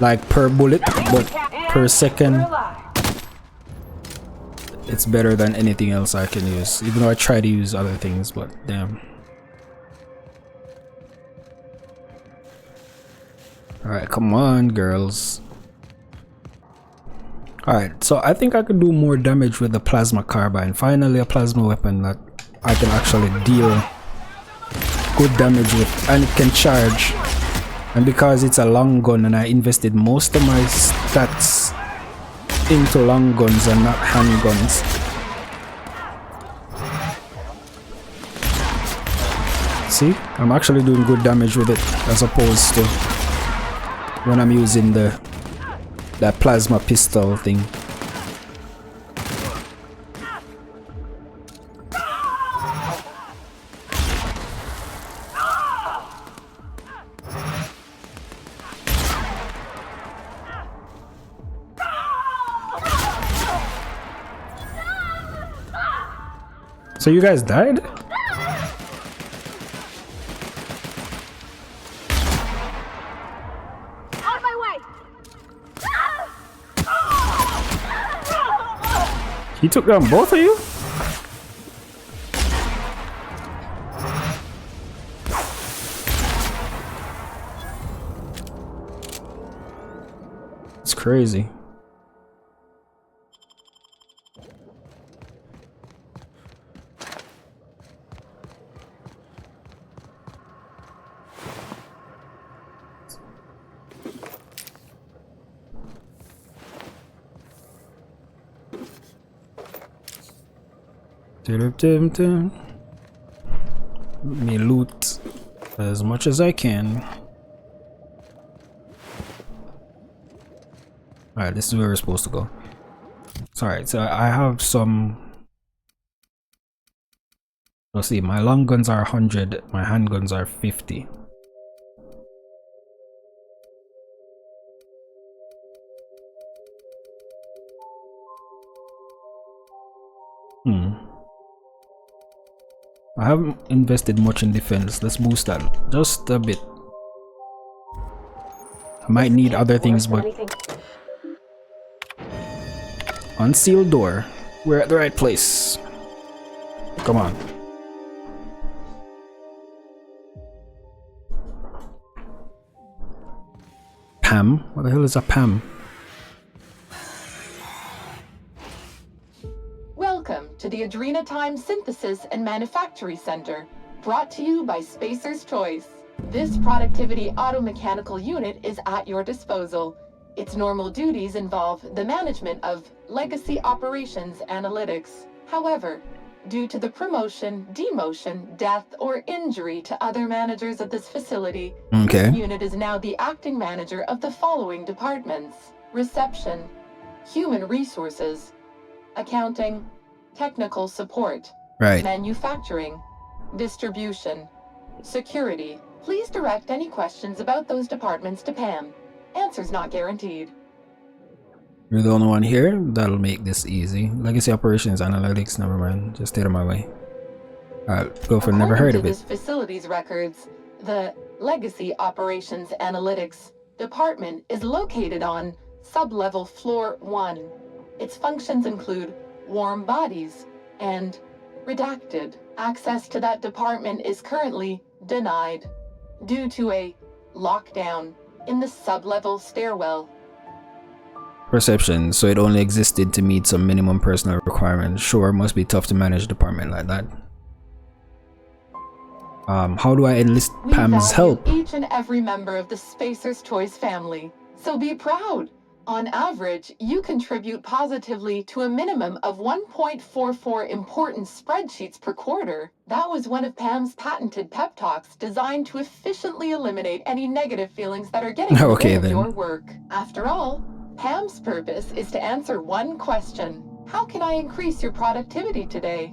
like per bullet, but per second, it's better than anything else I can use. Even though I try to use other things, but damn. Alright, come on, girls. Alright, so I think I could do more damage with the plasma carbine. Finally, a plasma weapon that I can actually deal good damage with, and it can charge. And because it's a long gun and I invested most of my stats into long guns and not handguns, see, I'm actually doing good damage with it as opposed to when I'm using that plasma pistol thing. So you guys died? He took down both of you? It's crazy. Let me loot as much as I can. Alright, this is where we're supposed to go. Alright, so I have some. Let's see, my long guns are 100, my handguns are 50. I haven't invested much in defense. Let's boost that just a bit. I might need other things, but unsealed door. We're at the right place. Come on. Pam? What the hell is a Pam? Welcome to the Adrenatime Synthesis and Manufacturing Center, brought to you by Spacer's Choice. This productivity automechanical unit is at your disposal. Its normal duties involve the management of legacy operations analytics. However, due to the promotion, demotion, death, or injury to other managers of this facility, this unit is now the acting manager of the following departments: reception, human resources, accounting, technical support, manufacturing, distribution, security. Please direct any questions about those departments to Pam. Answers not guaranteed. You're the only one here? That'll make this easy. Legacy operations, analytics, never mind. Just stay out of my way. Alright, go for never heard of it. This facility's records, the Legacy Operations Analytics Department is located on sub-level floor 1. Its functions include warm bodies and redacted. Access to that department is currently denied due to a lockdown in the sub-level stairwell. Perception, so it only existed to meet some minimum personal requirements. Sure, must be tough to manage a department like that. How do I enlist Pam's help? Each and every member of the Spacer's Choice family, so be proud. On average, you contribute positively to a minimum of 1.44 important spreadsheets per quarter. That was one of Pam's patented pep talks designed to efficiently eliminate any negative feelings that are getting in the way of your work. After all, Pam's purpose is to answer one question: how can I increase your productivity today?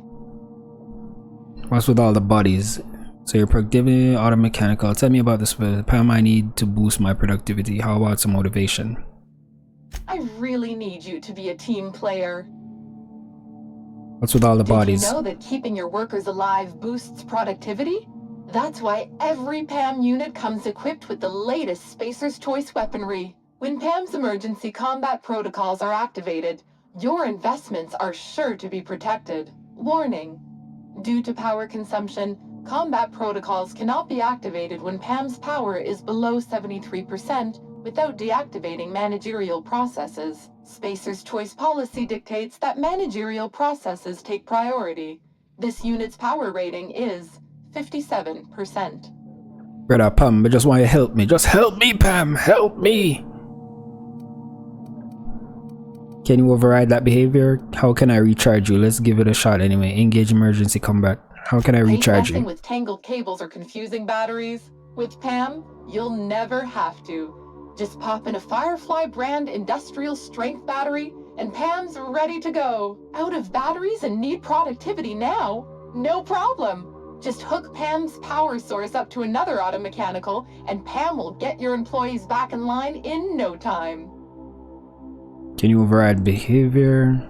What's with all the bodies? So your productivity, automechanical. Tell me about this. Pam, I need to boost my productivity. How about some motivation? I really need you to be a team player. What's with all the bodies? Did you know that keeping your workers alive boosts productivity? That's why every PAM unit comes equipped with the latest Spacer's Choice weaponry. When PAM's emergency combat protocols are activated, your investments are sure to be protected. Warning: due to power consumption, combat protocols cannot be activated when PAM's power is below 73% without deactivating managerial processes. Spacer's Choice policy dictates that managerial processes take priority. This unit's power rating is 57%. Brother Pam, I just want you to help me. Just help me, Pam. Help me. Can you override that behavior? How can I recharge you? Let's give it a shot anyway. Engage emergency combat. How can I recharge you? With tangled cables or confusing batteries? With PAM, you'll never have to. Just pop in a Firefly brand industrial strength battery and PAM's ready to go. Out of batteries and need productivity now? No problem. Just hook PAM's power source up to another auto mechanical and PAM will get your employees back in line in no time. Can you override behavior?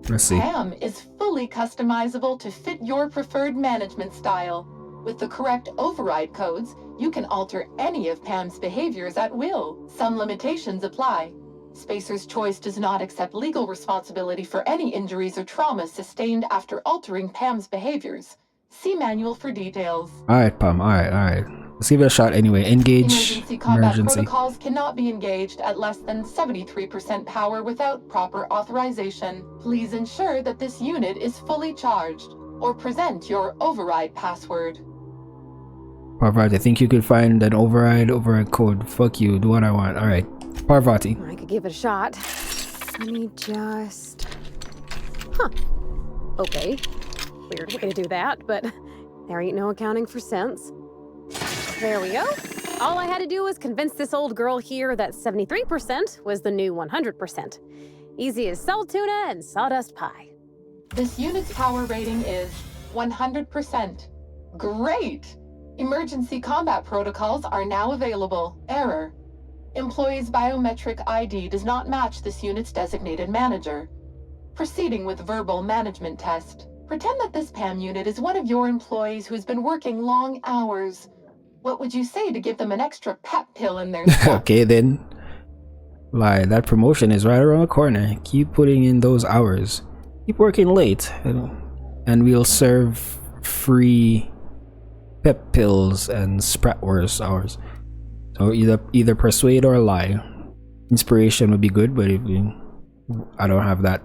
Let's see. PAM is fully customizable to fit your preferred management style. With the correct override codes, you can alter any of PAM's behaviors at will. Some limitations apply. Spacer's Choice does not accept legal responsibility for any injuries or trauma sustained after altering PAM's behaviors. See manual for details. Alright, Pam. Alright. Let's give it a shot anyway. Engage Emergency combat protocols cannot be engaged at less than 73% power without proper authorization. Please ensure that this unit is fully charged, or present your override password. Parvati, I think you could find an override code. Fuck you, do what I want. Alright. Parvati. I could give it a shot. Let me just... Huh. Okay. Weird way to do that, but there ain't no accounting for sense. There we go. All I had to do was convince this old girl here that 73% was the new 100%. Easy as salt tuna and sawdust pie. This unit's power rating is 100%. Great! Emergency combat protocols are now available. Error: employee's biometric ID does not match this unit's designated manager. Proceeding with verbal management test. Pretend that this PAM unit is one of your employees who's been working long hours. What would you say to give them an extra pep pill in their step? Okay then. Lie, that promotion is right around the corner. Keep putting in those hours. Keep working late. And we'll serve free pep pills and Spratwurst hours. So either persuade or lie. Inspiration would be good, but I don't have that.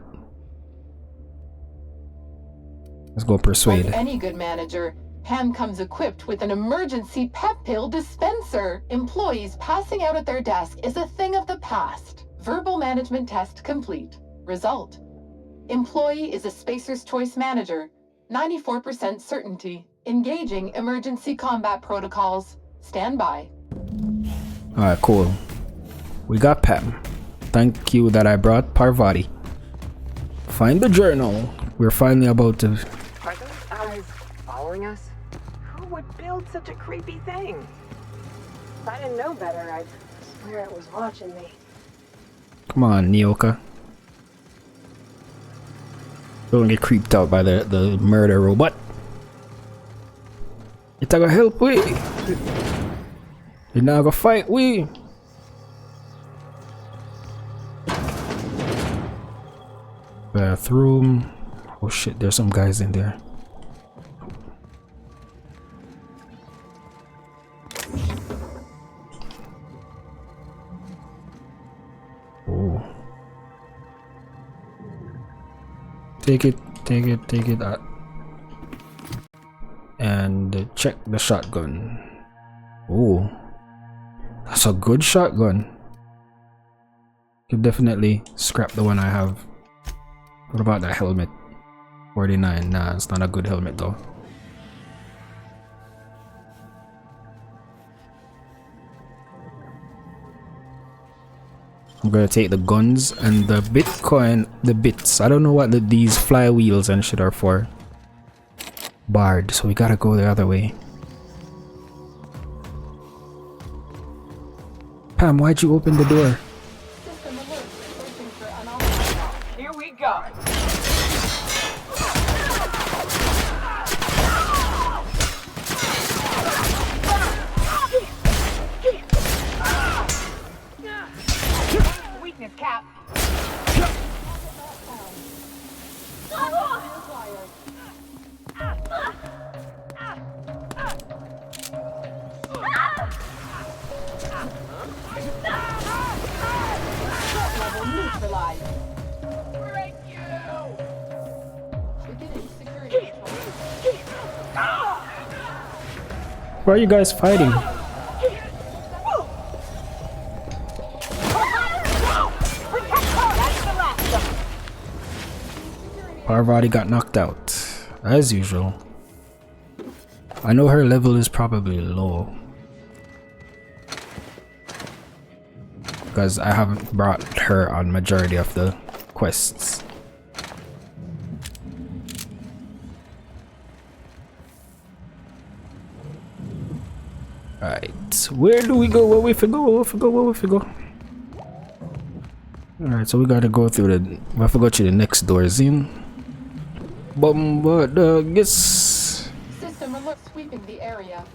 Let's go persuade. Like any good manager, PAM comes equipped with an emergency pep pill dispenser. Employees passing out at their desk is a thing of the past. Verbal management test complete. Result: employee is a Spacer's Choice manager. 94% certainty. Engaging emergency combat protocols. Stand by. Alright, cool. We got Pam. Thank you that I brought Parvati. Find the journal. We're finally about to... Are those eyes following us? Who would build such a creepy thing? If I didn't know better, I'd swear it was watching me. Come on, Nyoka. Don't get creeped out by the murder robot. It's gonna help we. You're not gonna fight we. Bathroom. Oh shit, there's some guys in there. Oh. Take it out. And check the shotgun. Oh, that's a good shotgun. Could definitely scrap the one I have. What about that helmet? 49. Nah, it's not a good helmet though. I'm gonna take the guns and the Bitcoin, the bits. I don't know what these flywheels and shit are for. Barred, so we gotta go the other way. Pam, why'd you open the door? Here we go. Why are you guys fighting? Parvati got knocked out, as usual. I know her level is probably low, because I haven't brought her on majority of the quests. Alright, where do we go? Where we go? Where we go? Alright, so we gotta go through the... we have to go through the next doors in. Guess... System alert sweeping the area.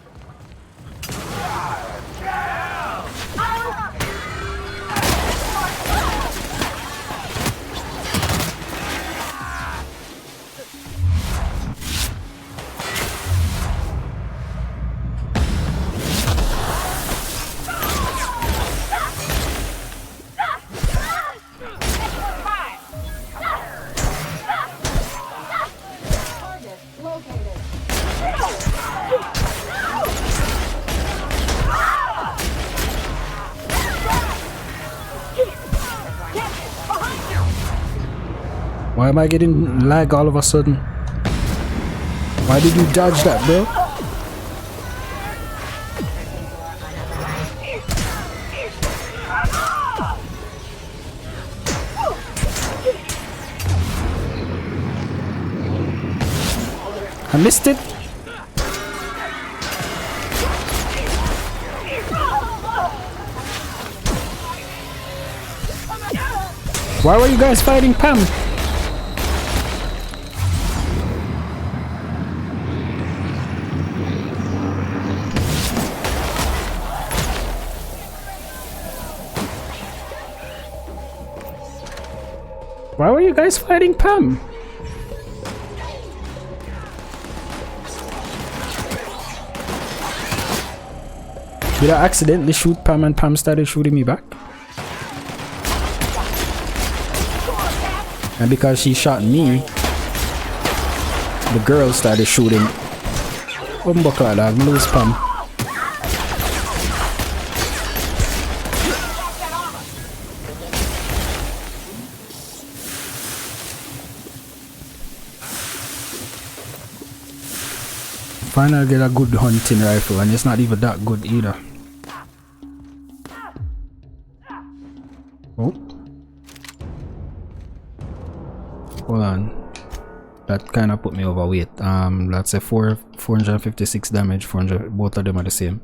Why am I getting lag all of a sudden? Why did you dodge that, bro? I missed it. Why were you guys fighting Pam? Why were you guys fighting Pam? Did I accidentally shoot Pam and Pam started shooting me back? And because she shot me, the girl started shooting. Buckle dog, lose Pam. Finally get a good hunting rifle, and it's not even that good either. Oh. Hold on. That kind of put me overweight. That's a 456 damage, 400, both of them are the same.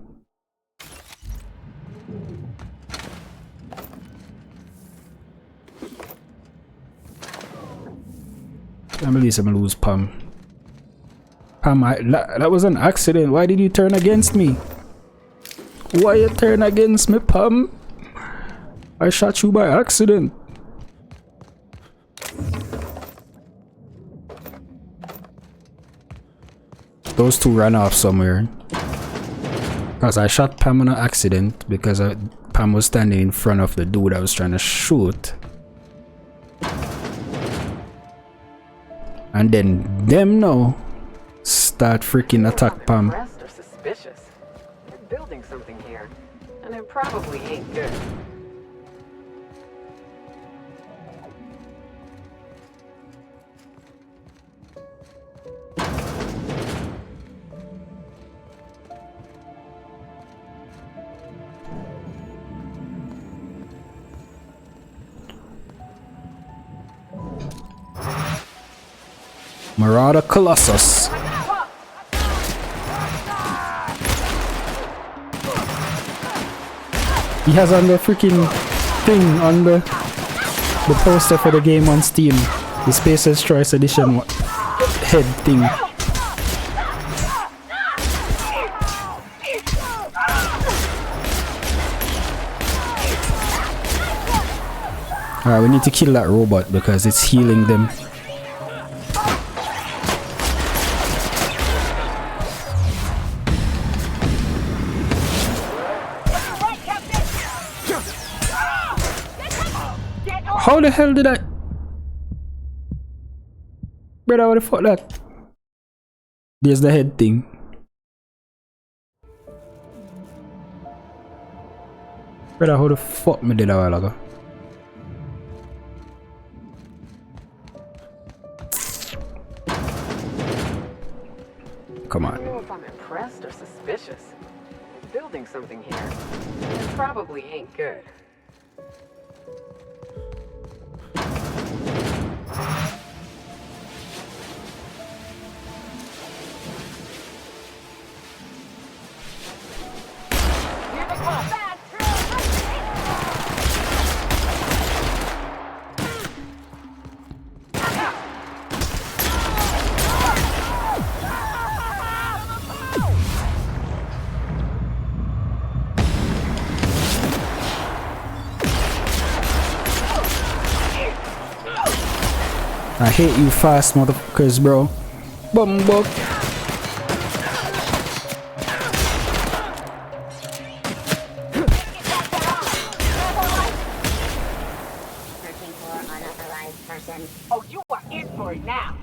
I'm at least I'm gonna lose Pam. Pam, that was an accident. Why did you turn against me? Why you turn against me, Pam? I shot you by accident. Those two ran off somewhere. Because I shot Pam on an accident because Pam was standing in front of the dude I was trying to shoot. And then them now start freaking attack Pam. Are suspicious. They're building something here, and it probably ain't good. Marauder Colossus. He has on the freaking thing on the poster for the game on Steam. The Spacer's Choice Edition head thing. Alright, we need to kill that robot because it's healing them. How the hell did I... Brother, what the fuck that? There's the head thing. Brother, how the fuck me did a while ago? Come I don't know on. if I'm impressed or suspicious. Building something here. It probably ain't good. I hate you fast motherfuckers, bro. Bumbo. Searching for unauthorized person. Oh, you are in for it now.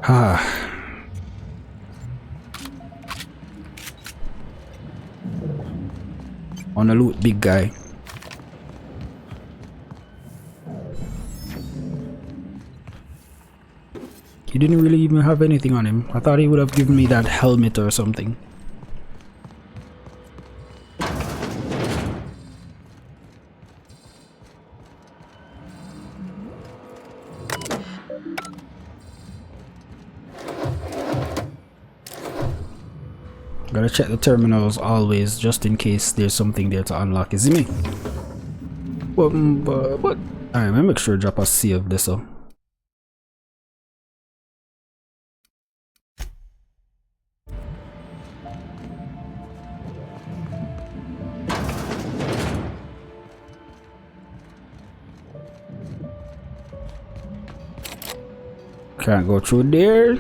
Ah. On the loot, big guy. He didn't really even have anything on him. I thought he would have given me that helmet or something. Gotta check the terminals always, just in case there's something there to unlock. Is it me? But alright, let me make sure drop a save this up. Can't go through there.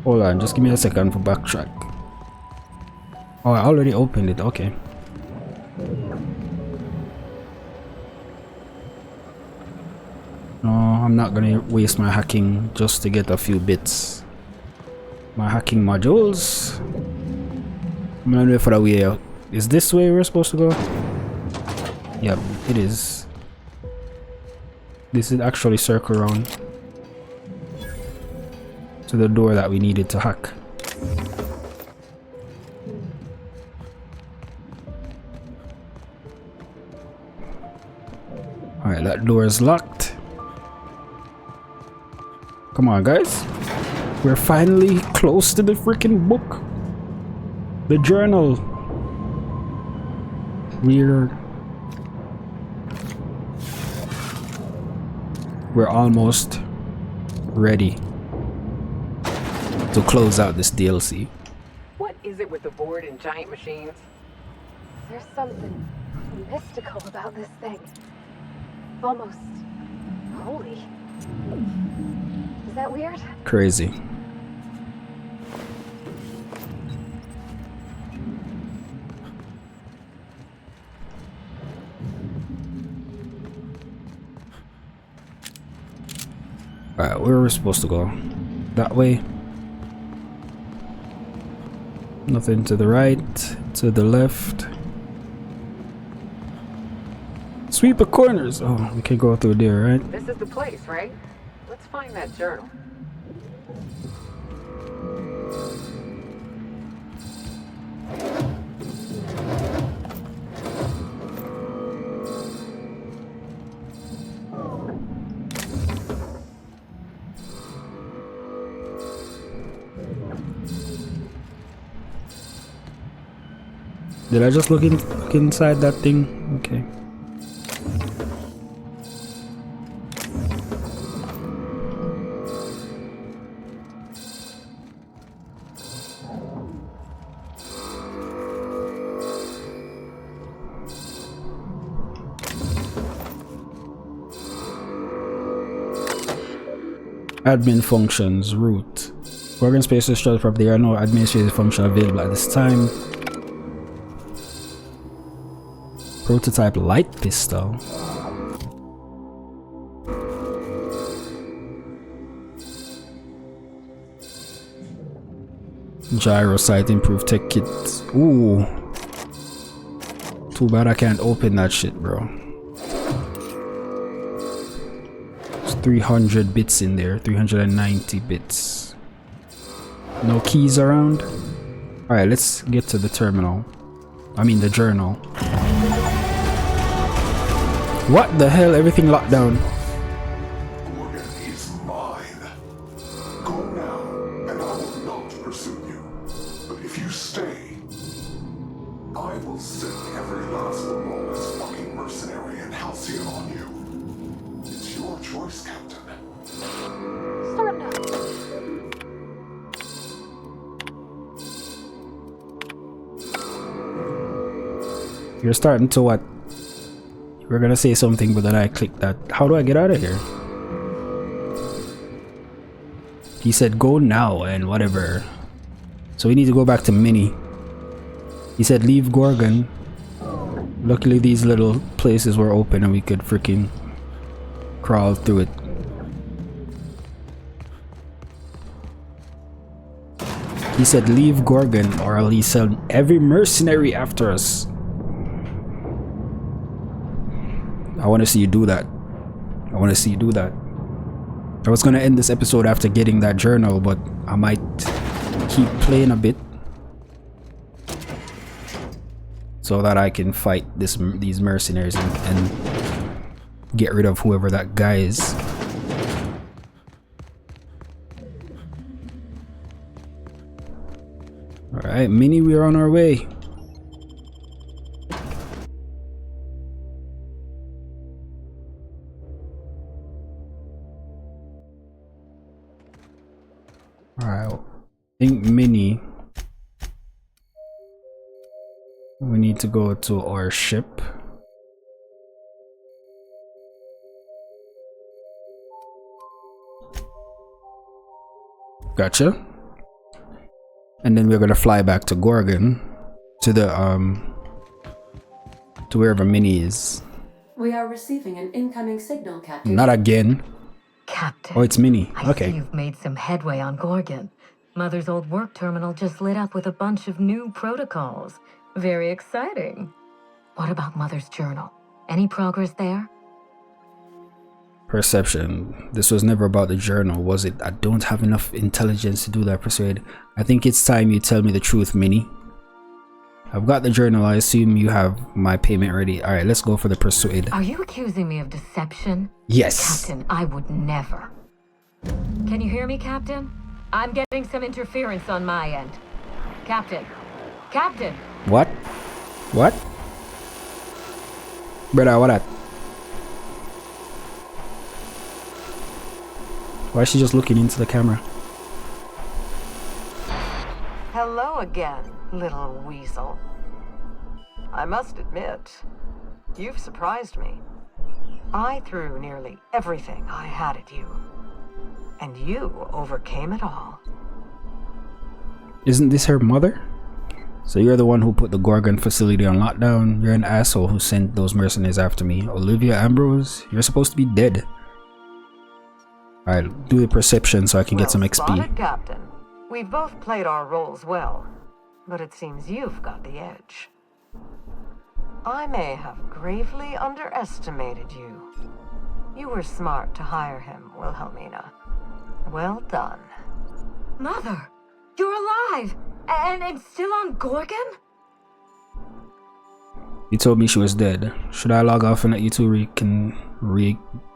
Hold on, just give me a second for backtrack. Oh, I already opened it, okay. No, I'm not gonna waste my hacking just to get a few bits. My hacking modules. I'm gonna wait for the way out. Is this way we're supposed to go? Yep, it is. This is actually circle around to the door that we needed to hack. Alright, that door is locked. Come on, guys. We're finally close to the freaking book. The journal. We're almost ready to close out this DLC. What is it with the board and giant machines? There's something mystical about this thing. Almost holy. Is that weird? Crazy. Alright, where are we supposed to go? That way? Nothing to the right, to the left. Sweep the corners! Oh, we can go through there, right? This is the place, right? Let's find that journal. Did I just look inside that thing? Okay. Admin functions, root. Gorgon space is shut property. There are no administrative functions available at this time. Prototype light pistol. Gyro sight improved tech kits. Ooh. Too bad I can't open that shit, bro. There's 300 bits in there. 390 bits. No keys around. Alright, let's get to the terminal. I mean the journal. What the hell? Everything locked down. Gorgon is mine. Go now, and I will not pursue you. But if you stay, I will send every last lawless fucking mercenary and halcyon on you. It's your choice, Captain. Certain. You're starting to what? You were gonna say something, but then I clicked that. How do I get out of here? He said go now and whatever. So we need to go back to Mini. He said leave Gorgon. Luckily these little places were open and we could freaking crawl through it. He said leave Gorgon or I'll send every mercenary after us. I want to see you do that. I want to see you do that. I was going to end this episode after getting that journal, but I might keep playing a bit so that I can fight these mercenaries and get rid of whoever that guy is. Alright, Mini, we're on our way. Alright, I think Mini, we need to go to our ship. Gotcha. And then we're gonna fly back to Gorgon, to the to wherever Mini is. We are receiving an incoming signal, Captain. Not again. Captain. Oh, it's Mini. Okay. I see you've made some headway on Gorgon. Mother's old work terminal just lit up with a bunch of new protocols. Very exciting. What about Mother's journal? Any progress there? Perception. This was never about the journal, was it? I don't have enough intelligence to do that, Persuade. I think it's time you tell me the truth, Mini. I've got the journal. I assume you have my payment ready. Alright, let's go for the Persuade. Are you accusing me of deception? Yes. Captain, I would never. Can you hear me, Captain? I'm getting some interference on my end. Captain. Captain! What? What? Brother, what that? Why is she just looking into the camera? Hello again, little weasel. I must admit, you've surprised me. I threw nearly everything I had at you, and you overcame it all. Isn't this her mother? So you're the one who put the Gorgon facility on lockdown. You're an asshole who sent those mercenaries after me. Olivia Ambrose, you're supposed to be dead. Alright, do the perception so I can get some XP. Spotted, Captain. We've both played our roles well, but it seems you've got the edge. I may have gravely underestimated you. You were smart to hire him, Wilhelmina. Well done. Mother! You're alive! And still on Gorgon? You told me she was dead. Should I log off and let you two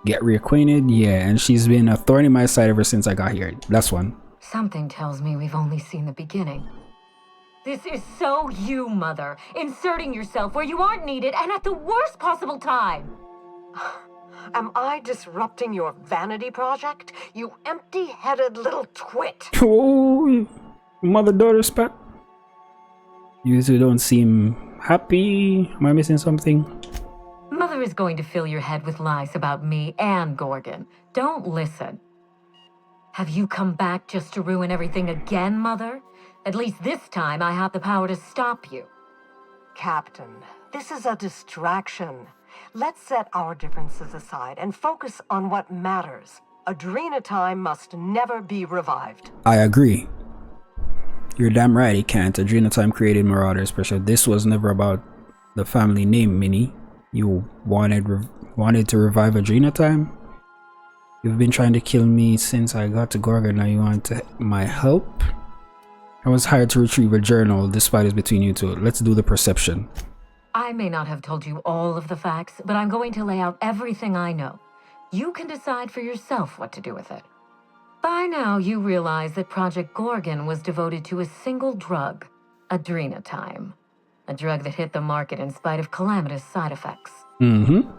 get reacquainted? Yeah, and she's been a thorn in my side ever since I got here. That's one. Something tells me we've only seen the beginning. This is so you, Mother. Inserting yourself where you aren't needed and at the worst possible time. Am I disrupting your vanity project? You empty-headed little twit. Oh, mother-daughter spat. You two don't seem happy. Am I missing something? Mother is going to fill your head with lies about me and Gorgon. Don't listen. Have you come back just to ruin everything again, Mother? At least this time I have the power to stop you. Captain, this is a distraction. Let's set our differences aside and focus on what matters. Adrena Time must never be revived. I agree. You're damn right it can't. Adrena Time created Marauders Pressure. This was never about the family name, Minnie. You wanted to revive Adrena Time? You've been trying to kill me since I got to Gorgon. Now you want my help? I was hired to retrieve a journal. This fight is between you two. Let's do the perception. I may not have told you all of the facts, but I'm going to lay out everything I know. You can decide for yourself what to do with it. By now, you realize that Project Gorgon was devoted to a single drug, Adrena Time. A drug that hit the market in spite of calamitous side effects. Mm-hmm.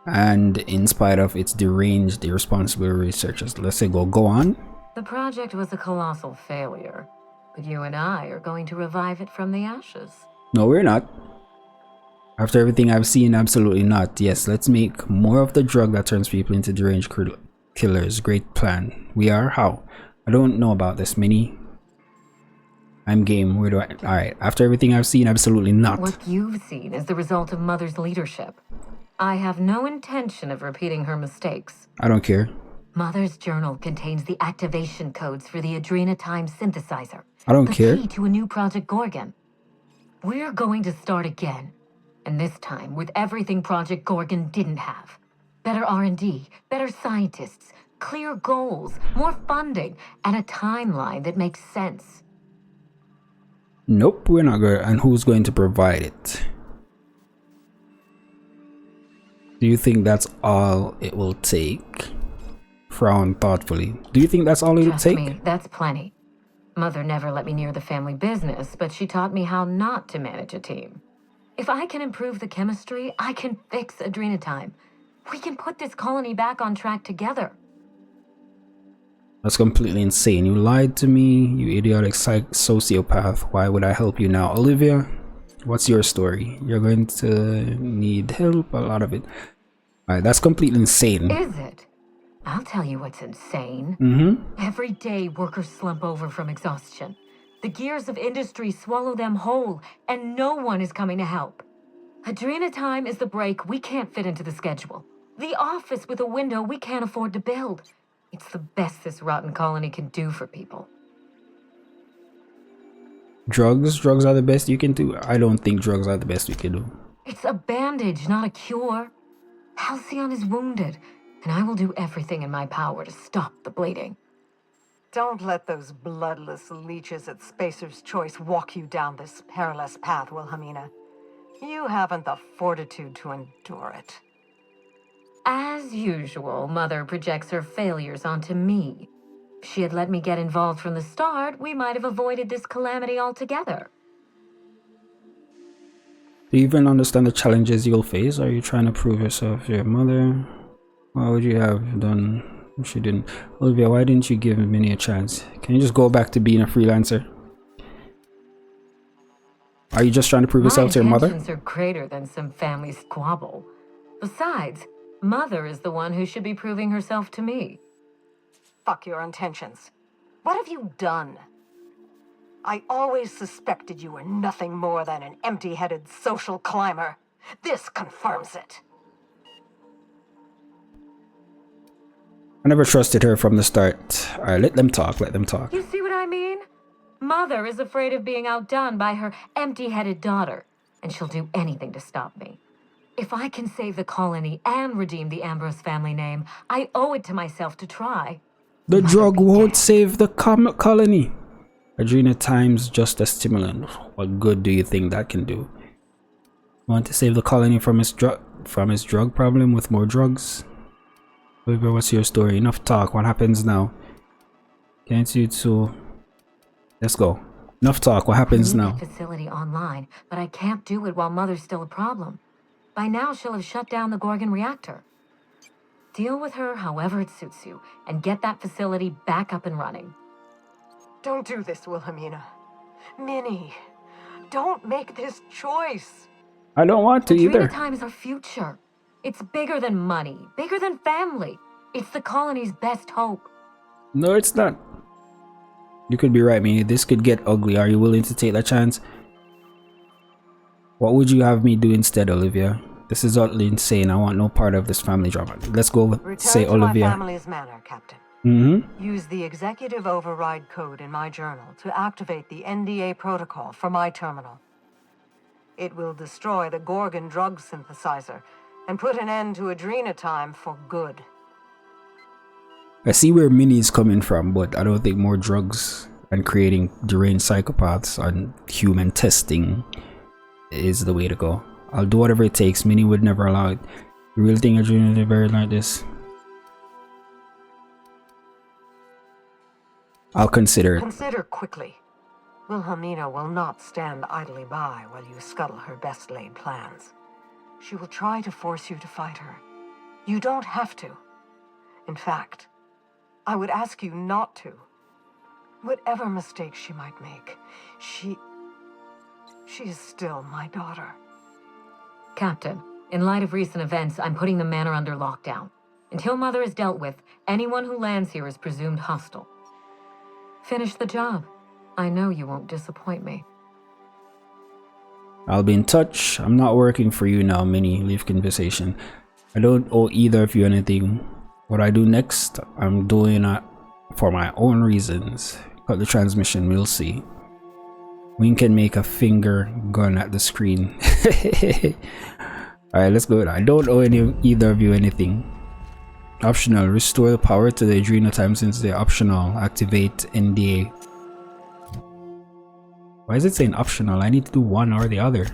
And in spite of its deranged, irresponsible researchers. Let's say go on. The project was a colossal failure, but you and I are going to revive it from the ashes. No, we're not. After everything I've seen, absolutely not. Yes, let's make more of the drug that turns people into deranged killers. Great plan. We are? How? I don't know about this, Minnie. I'm game. Where do I... Alright, after everything I've seen, absolutely not. What you've seen is the result of Mother's leadership. I have no intention of repeating her mistakes. I don't care. Mother's journal contains the activation codes for the Adrena Time synthesizer. I don't care. The key to a new Project Gorgon. We're going to start again. And this time with everything Project Gorgon didn't have. Better R&D, better scientists, clear goals, more funding, and a timeline that makes sense. Nope, we're not going. And who's going to provide it? Do you think that's all it will take? Frown thoughtfully. Do you think that's all it'll take? Trust me, that's plenty. Mother never let me near the family business, but she taught me how not to manage a team. If I can improve the chemistry, I can fix Adrena Time. We can put this colony back on track together. That's completely insane. You lied to me, you idiotic sociopath. Why would I help you now? Olivia, what's your story? You're going to need help, a lot of it. Alright, that's completely insane. Is it? I'll tell you what's insane. Every day, workers slump over from exhaustion. The gears of industry swallow them whole, and no one is coming to help. Adrena Time is the break we can't fit into the schedule. The office with a window we can't afford to build. It's the best this rotten colony can do for people. Drugs are the best you can do? I don't think drugs are the best we can do. It's a bandage, not a cure. Halcyon is wounded, and I will do everything in my power to stop the bleeding. Don't let those bloodless leeches at Spacer's Choice walk you down this perilous path, Wilhelmina. You haven't the fortitude to endure it. As usual, Mother projects her failures onto me. If she had let me get involved from the start, we might have avoided this calamity altogether. Do you even understand the challenges you'll face? Are you trying to prove yourself to your mother? What would you have done if she didn't? Olivia, why didn't you give Minnie a chance? Can you just go back to being a freelancer? Are you just trying to prove yourself to your mother? My intentions are greater than some family squabble. Besides, Mother is the one who should be proving herself to me. Fuck your intentions. What have you done? I always suspected you were nothing more than an empty-headed social climber. This confirms it. I never trusted her from the start. Alright, let them talk, let them talk. You see what I mean? Mother is afraid of being outdone by her empty-headed daughter, and she'll do anything to stop me. If I can save the colony and redeem the Ambrose family name, I owe it to myself to try. The drug won't save the colony. Adrena Time's just a stimulant. What good do you think that can do? Want to save the colony from its drug problem with more drugs? Olivia, what's your story? Enough talk. What happens now? Can't you two? Let's go. Enough talk. What happens now? Facility online, but I can't do it while Mother's still a problem. By now, she'll have shut down the Gorgon reactor. Deal with her however it suits you, and get that facility back up and running. Don't do this, Wilhelmina. Minnie, don't make this choice. I don't want to either. Adrena Time is our future. It's bigger than money, bigger than family. It's the colony's best hope. No, it's not. You could be right, Minnie. This could get ugly. Are you willing to take that chance? What would you have me do instead, Olivia? This is utterly insane. I want no part of this family drama. Let's go with, say, Olivia. Return to my family's manor, Captain. Use the executive override code in my journal to activate the NDA protocol for my terminal. It will destroy the Gorgon drug synthesizer and put an end to Adrena Time for good. I see where Minnie's coming from, but I don't think more drugs and creating deranged psychopaths on human testing is the way to go. I'll do whatever it takes. Minnie would never allow it. You really think Adrena is buried like this? I'll consider it. Consider quickly. Wilhelmina will not stand idly by while you scuttle her best laid plans. She will try to force you to fight her. You don't have to. In fact, I would ask you not to. Whatever mistakes she might make, she is still my daughter. Captain, in light of recent events, I'm putting the manor under lockdown. Until Mother is dealt with, anyone who lands here is presumed hostile. Finish the job. I know you won't disappoint me. I'll be in touch. I'm not working for you now, Minnie. Leave conversation. I don't owe either of you anything. What I do next, I'm doing it for my own reasons. Cut the transmission, we'll see. Wing can make a finger gun at the screen. Alright, let's go. I don't owe either of you anything. Optional. Restore the power to the Adrena Time since they're optional. Activate NDA. Why is it saying optional? I need to do one or the other.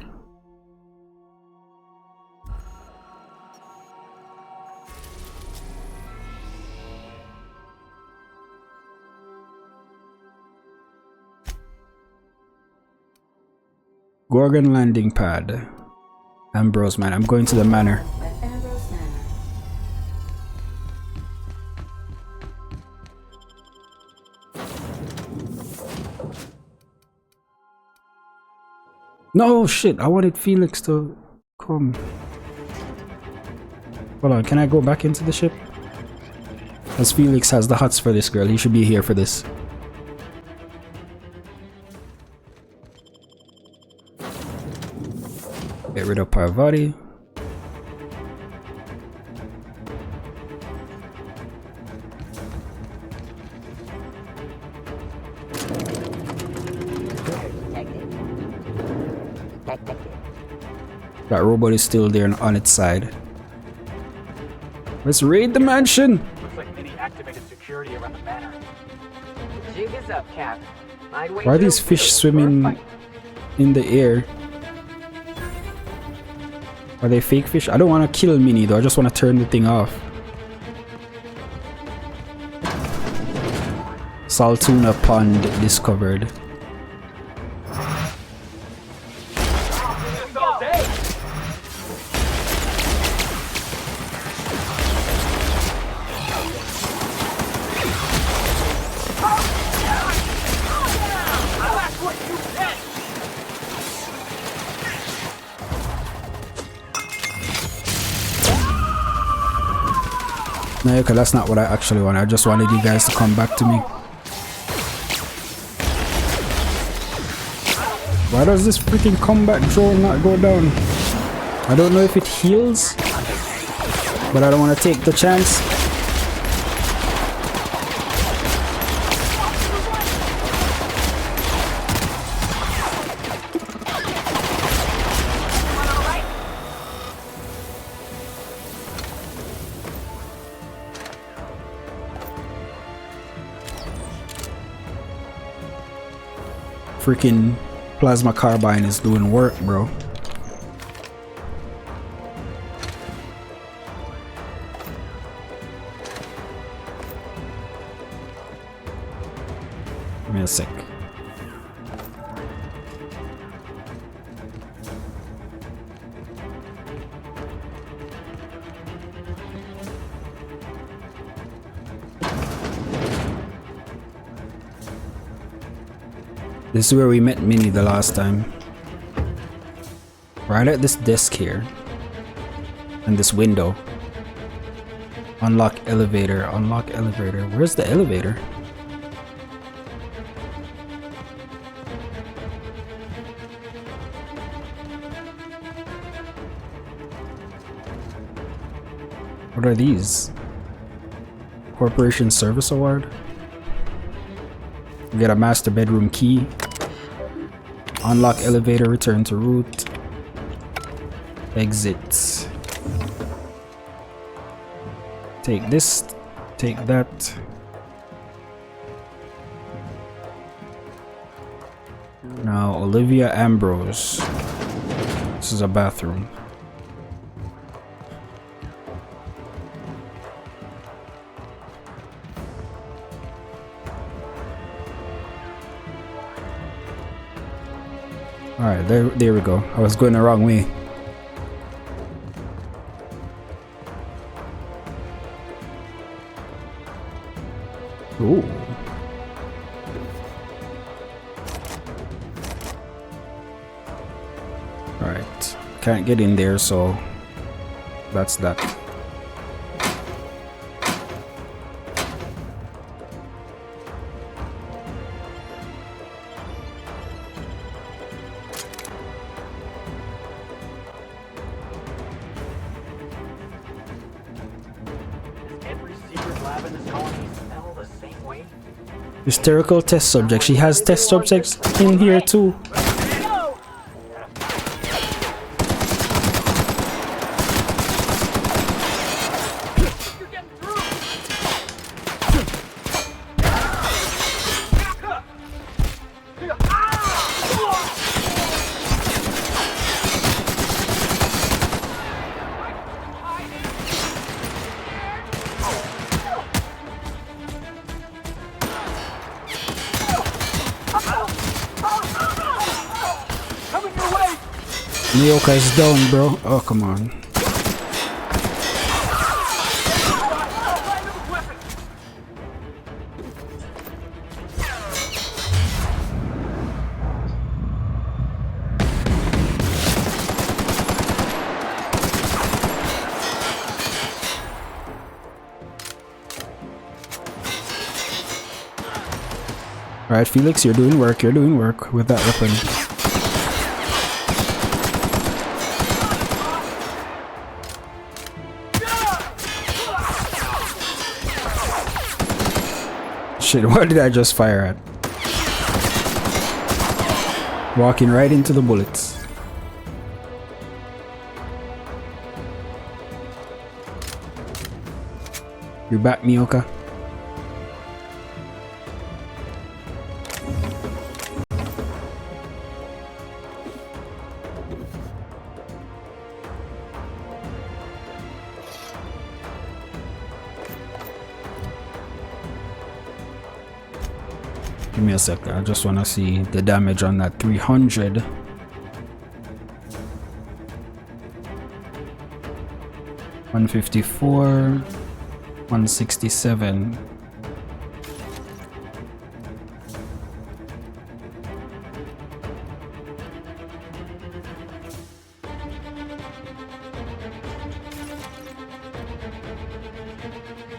Gorgon landing pad. Ambrose man. I'm going to the manor. No shit, I wanted Felix to come. Hold on, can I go back into the ship? As Felix has the hots for this girl, he should be here for this. Get rid of Parvati. That robot is still there and on its side. Let's raid the mansion! Looks like Minnie activated security around the manor. Jig is up, Cap. Why are these fish swimming in the air? Are they fake fish? I don't want to kill Minnie though, I just want to turn the thing off. Saltuna Pond discovered. No, okay, that's not what I actually wanted. I just wanted you guys to come back to me. Why does this freaking combat drone not go down? I don't know if it heals, but I don't want to take the chance. Freaking plasma carbine is doing work, bro. Give me a sec. This is where we met Minnie the last time. Right at this desk here. And this window. Unlock elevator. Unlock elevator. Where's the elevator? What are these? Corporation Service Award? We get a master bedroom key. Unlock elevator, return to route. Exit. Take this, take that. Now, Olivia Ambrose. This is a bathroom. Alright, there we go. I was going the wrong way. Ooh. Alright. Can't get in there, so that's that. Hysterical test subject. She has test subjects in here too. Mioka is down, bro. Oh, come on. Alright, Felix, you're doing work with that weapon. Shit, what did I just fire at? Walking right into the bullets. You back, Mioka? Give me a second. I just want to see the damage on that 300. $154, $167.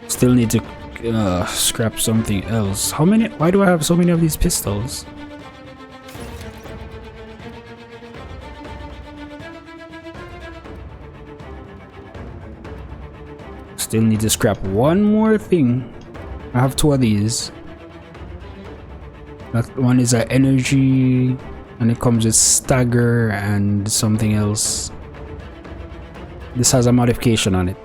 Still need to scrap something else. How many? Why do I have so many of these pistols? Still need to scrap one more thing. I have two of these. That one is an energy, and it comes with stagger and something else. This has a modification on it.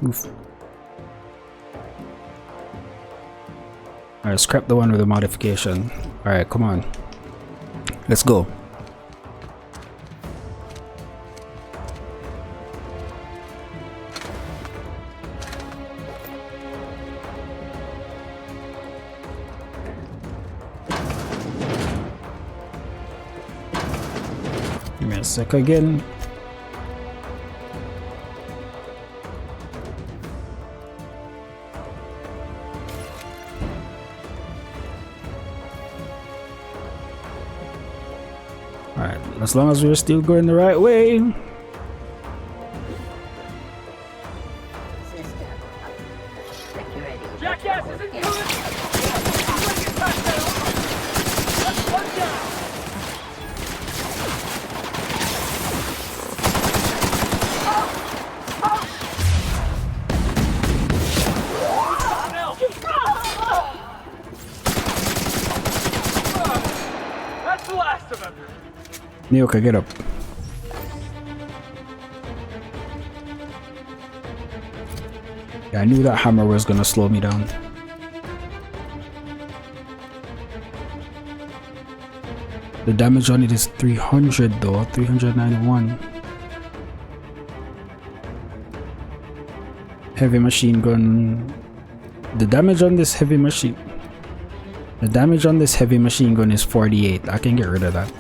Oof. Alright, scrap the one with the modification. Alright, come on. Let's go. Give me a sec again. Alright, as long as we're still going the right way. Jackass isn't coming! That's the last of them. Nyoka, get up. Yeah, I knew that hammer was gonna slow me down. The damage on it is 300 though, 391. Heavy machine gun. The damage on this heavy machine gun is 48. I can get rid of that.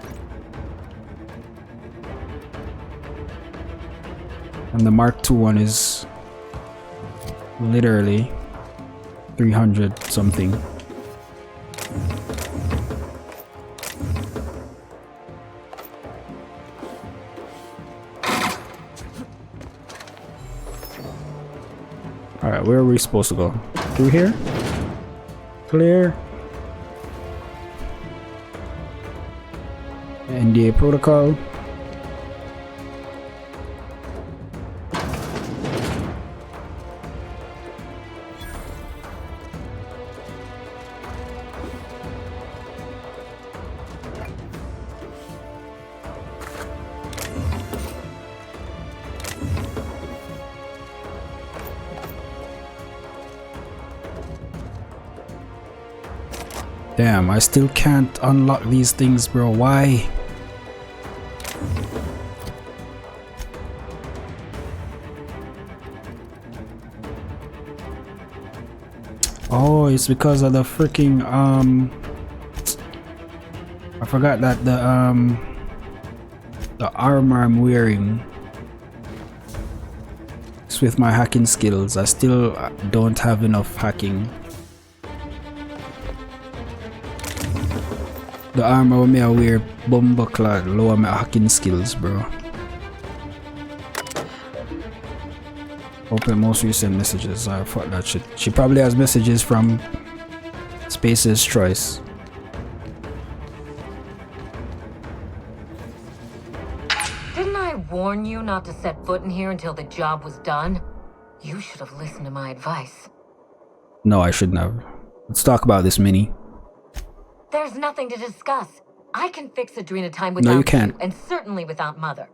And the Mark II one is literally 300 something. Alright, where are we supposed to go? Through here? Clear. NDA protocol. Damn, I still can't unlock these things, bro. Why? Oh, it's because of the freaking I forgot that the armor I'm wearing. It's with my hacking skills. I still don't have enough hacking. The armor me I wear bumbleclad lower my hacking skills, bro. Open most recent messages. I fuck that shit. She probably has messages from Space's Choice. Didn't I warn you not to set foot in here until the job was done? You should have listened to my advice. No, I shouldn't have. Let's talk about this, Minnie. There's nothing to discuss. I can fix Adrena time without No, you can't. and certainly without Mother.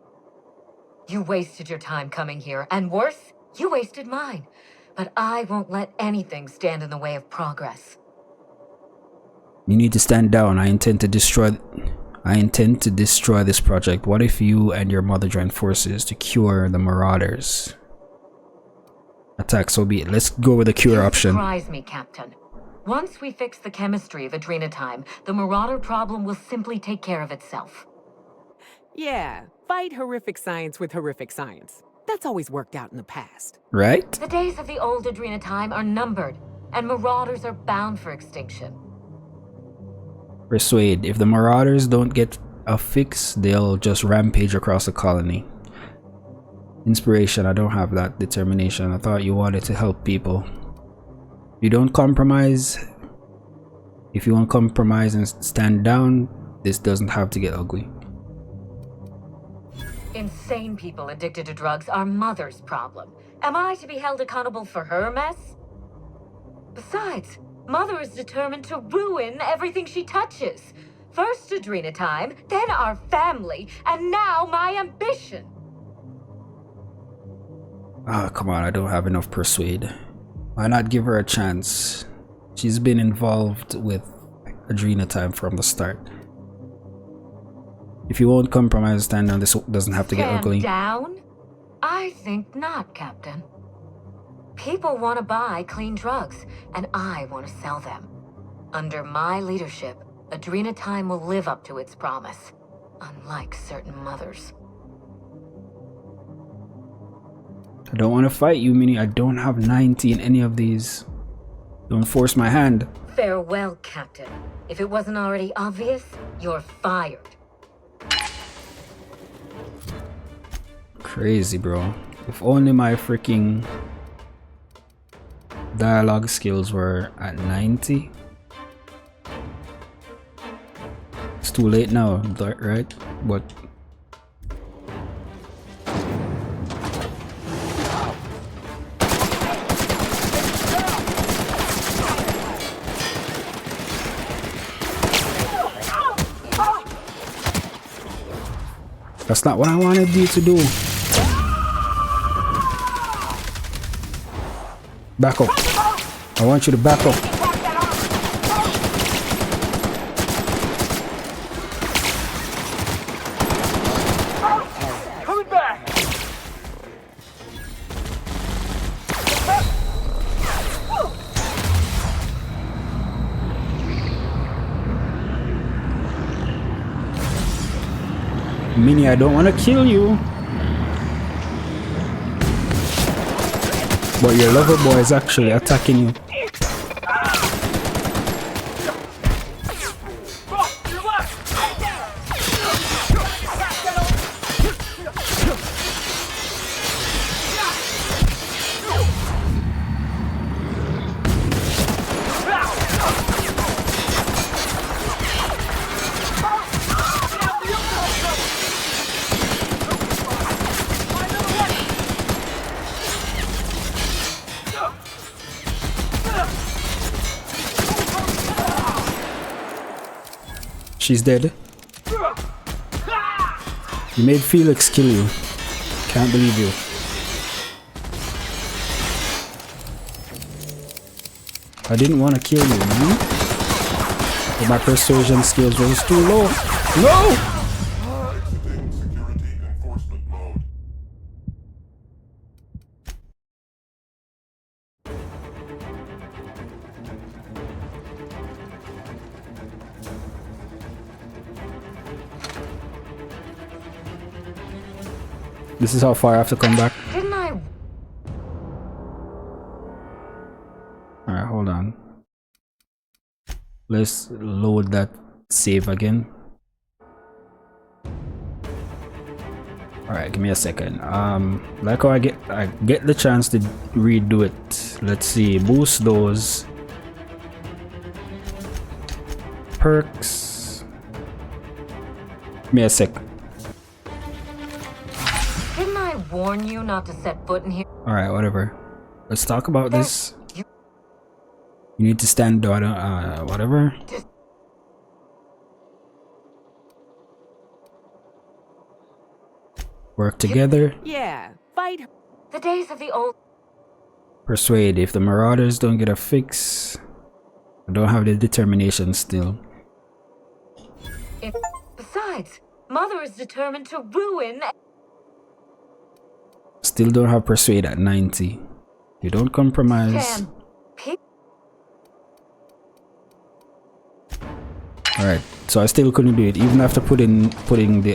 You wasted your time coming here, and worse, you wasted mine. But I won't let anything stand in the way of progress. You need to stand down. I intend to destroy this project. What if you and your mother join forces to cure the Marauders? Attack, so be it. Let's go with the cure option. Surprise me, Captain. Once we fix the chemistry of Adrena time, the Marauder problem will simply take care of itself. Yeah, fight horrific science with horrific science. That's always worked out in the past. Right? The days of the old Adrena time are numbered, and Marauders are bound for extinction. Persuade. If the Marauders don't get a fix, they'll just rampage across the colony. Inspiration. I don't have that. Determination. I thought you wanted to help people. If you won't compromise and stand down, this doesn't have to get ugly. Insane people addicted to drugs are Mother's problem. Am I to be held accountable for her mess? Besides, Mother is determined to ruin everything she touches. First Adrena time, then our family, and now my ambition. Ah, come on, I don't have enough persuade. Why not give her a chance? She's been involved with Adrena time from the start. If you won't compromise, stand down. This doesn't have to get ugly. Stand down? I think not, Captain. People want to buy clean drugs, and I want to sell them. Under my leadership, Adrena time will live up to its promise, unlike certain mothers. I don't want to fight you, Minnie. I don't have 90 in any of these. Don't force my hand. Farewell, Captain. If it wasn't already obvious, you're fired. crazy, bro. If only my freaking dialogue skills were at 90. It's too late now, right? But that's not what I wanted you to do. Back up. I want you to back up. Coming back. Minnie, I don't want to kill you. But your lover boy is actually attacking you. She's dead. You made Felix kill you. Can't believe you. I didn't want to kill you, man. But my persuasion skills was too low. No! This is how far I have to come back. Didn't I? Alright, hold on. Let's load that save again. Alright, give me a second. Like how I get the chance to redo it. Let's see, boost those perks. Give me a sec. Didn't I warn you not to set foot in here? Alright, whatever. Let's talk about this. You need to stand whatever. Work together. Yeah, fight. The days of the old. Persuade. If the marauders don't get a fix, I don't have the determination still. Besides, Mother is determined to ruin. Still don't have persuade at 90. You don't compromise. Alright, so I still couldn't do it even after putting the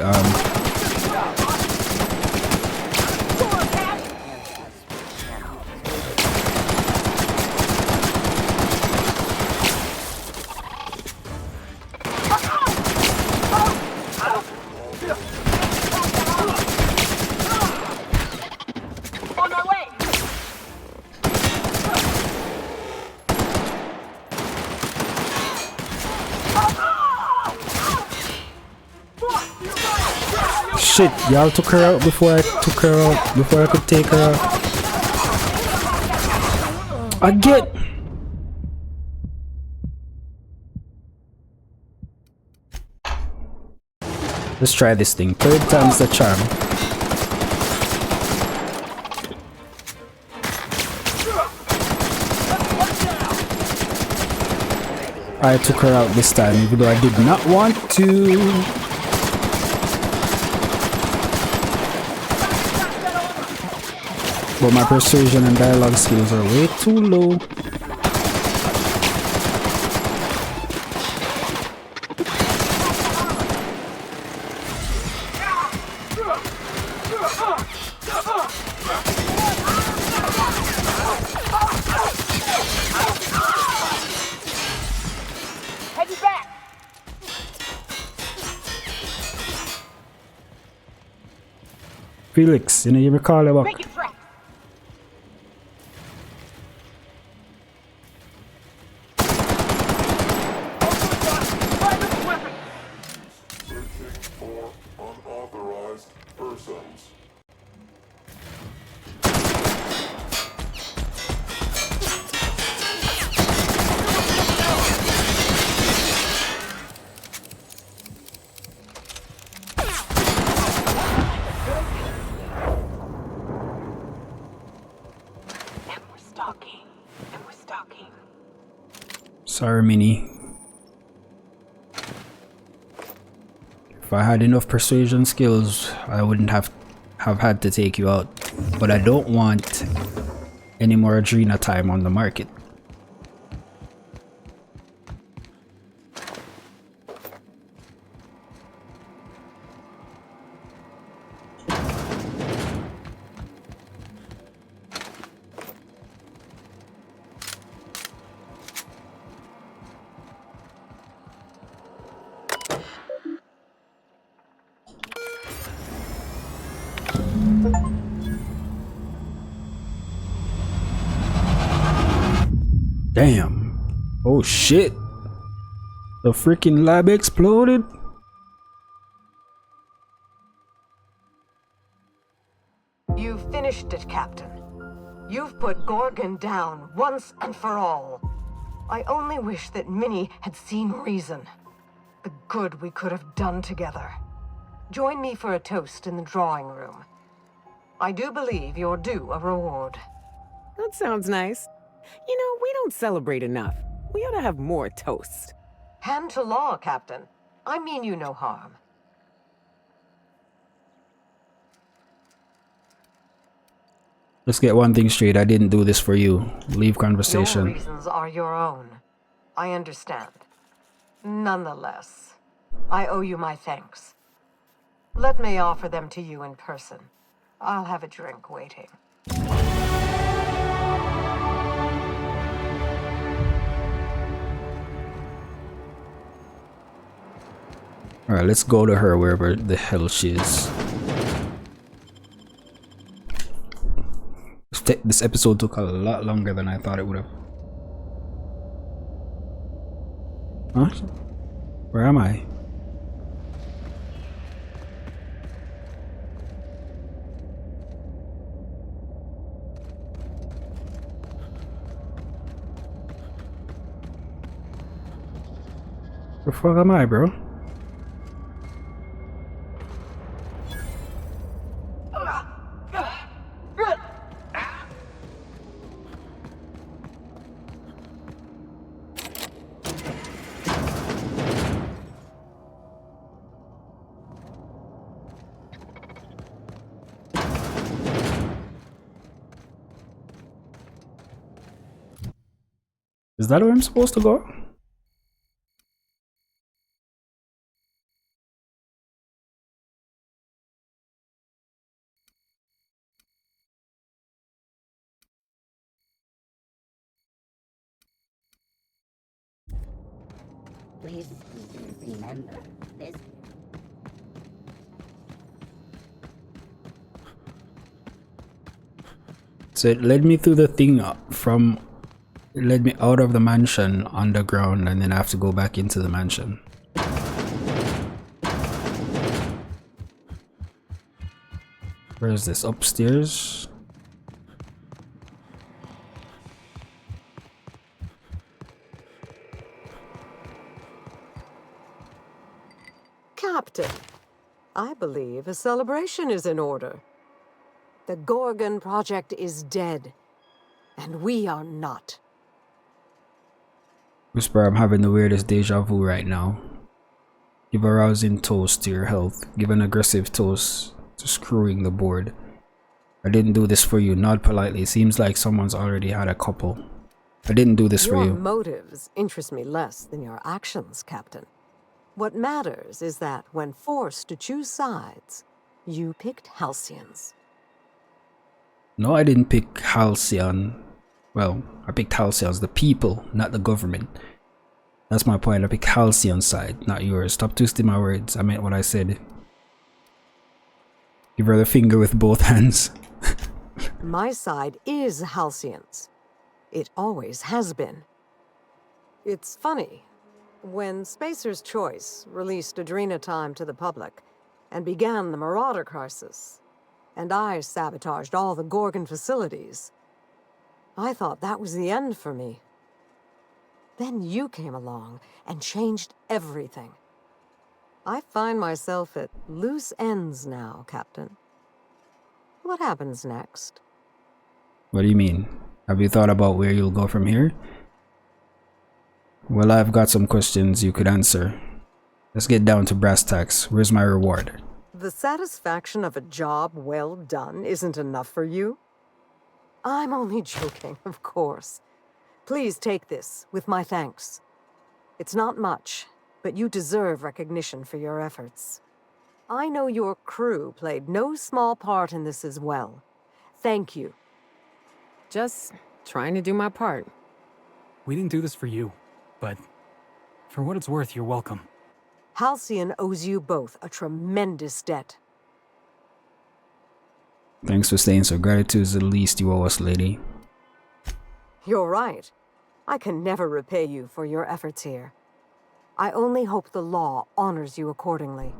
shit, y'all took her out before I took her out, before I could take her out. Let's try this thing. 3rd time's the charm. I took her out this time, even though I did not want to. But my persuasion and dialogue skills are way too low. Felix, you know, you recall about. Make it tracks. Searching for unauthorized persons. Sorry, Minnie. If I had enough persuasion skills, I wouldn't have had to take you out. But I don't want any more Adrena time on the market. Damn. Oh shit. The freaking lab exploded. You've finished it, Captain. You've put Gorgon down once and for all. I only wish that Minnie had seen reason. The good we could have done together. Join me for a toast in the drawing room. I do believe you're due a reward. That sounds nice. You know, we don't celebrate enough. We ought to have more toasts. Hand to law, Captain. I mean you no harm. Let's get one thing straight. I didn't do this for you. Leave conversation. Your reasons are your own. I understand. Nonetheless, I owe you my thanks. Let me offer them to you in person. I'll have a drink waiting. Alright, let's go to her wherever the hell she is. This episode took a lot longer than I thought it would have. Huh? Where am I? Where the fuck am I, bro? Is that where I'm supposed to go? Please remember this. So it led me through the thing from... It led me out of the mansion underground, and then I have to go back into the mansion. Where is this? Upstairs? Captain, I believe a celebration is in order. The Gorgon project is dead, and we are not. Whisper, I'm having the weirdest deja vu right now. Give a rousing toast to your health. Give an aggressive toast to screwing the board. I didn't do this for you. Nod politely. Seems like someone's already had a couple. I didn't do this for you. Your motives interest me less than your actions, Captain. What matters is that when forced to choose sides, you picked Halcyons. No, I didn't pick Halcyon. Well, I picked Halcyons, the people, not the government. That's my point. I picked Halcyon's side, not yours. Stop twisting my words. I meant what I said. Give her the finger with both hands. My side is Halcyon's. It always has been. It's funny. When Spacer's Choice released Adrena Time to the public and began the Marauder crisis, and I sabotaged all the Gorgon facilities, I thought that was the end for me. Then you came along and changed everything. I find myself at loose ends now, Captain. What happens next? What do you mean? Have you thought about where you'll go from here? Well, I've got some questions you could answer. Let's get down to brass tacks. Where's my reward? The satisfaction of a job well done isn't enough for you? I'm only joking, of course. Please take this with my thanks. It's not much, but you deserve recognition for your efforts. I know your crew played no small part in this as well. Thank you. Just trying to do my part. We didn't do this for you, but for what it's worth, you're welcome. Halcyon owes you both a tremendous debt. Thanks for staying, so gratitude is the least you owe us, lady. You're right. I can never repay you for your efforts here. I only hope the law honors you accordingly.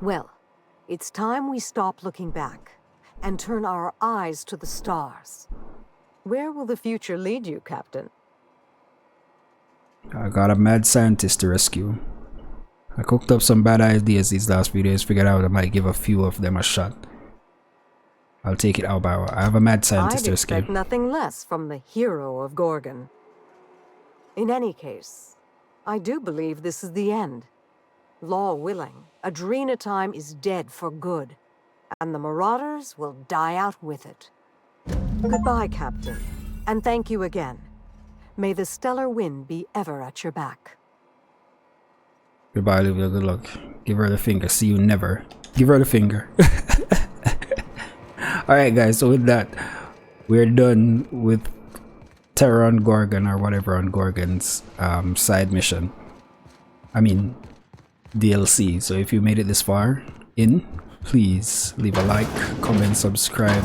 Well, it's time we stop looking back and turn our eyes to the stars. Where will the future lead you, Captain? I got a mad scientist to rescue. I cooked up some bad ideas these last few days, figured out I might give a few of them a shot. I'll take it out, Barrow. I have a mad scientist to rescue. I'd expect nothing less from the hero of Gorgon. In any case, I do believe this is the end. Law willing, Adrena Time is dead for good, and the Marauders will die out with it. Goodbye, Captain, and thank you again. May the stellar wind be ever at your back. Goodbye, Olivia. Good luck. Give her the finger. See you never. Give her the finger. Alright, guys, so with that, we're done with Terror on Gorgon, or whatever on Gorgon's side mission. I mean, DLC. So if you made it this far in, please leave a like, comment, subscribe,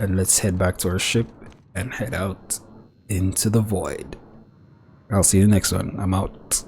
and let's head back to our ship and head out into the void. I'll see you next one. I'm out.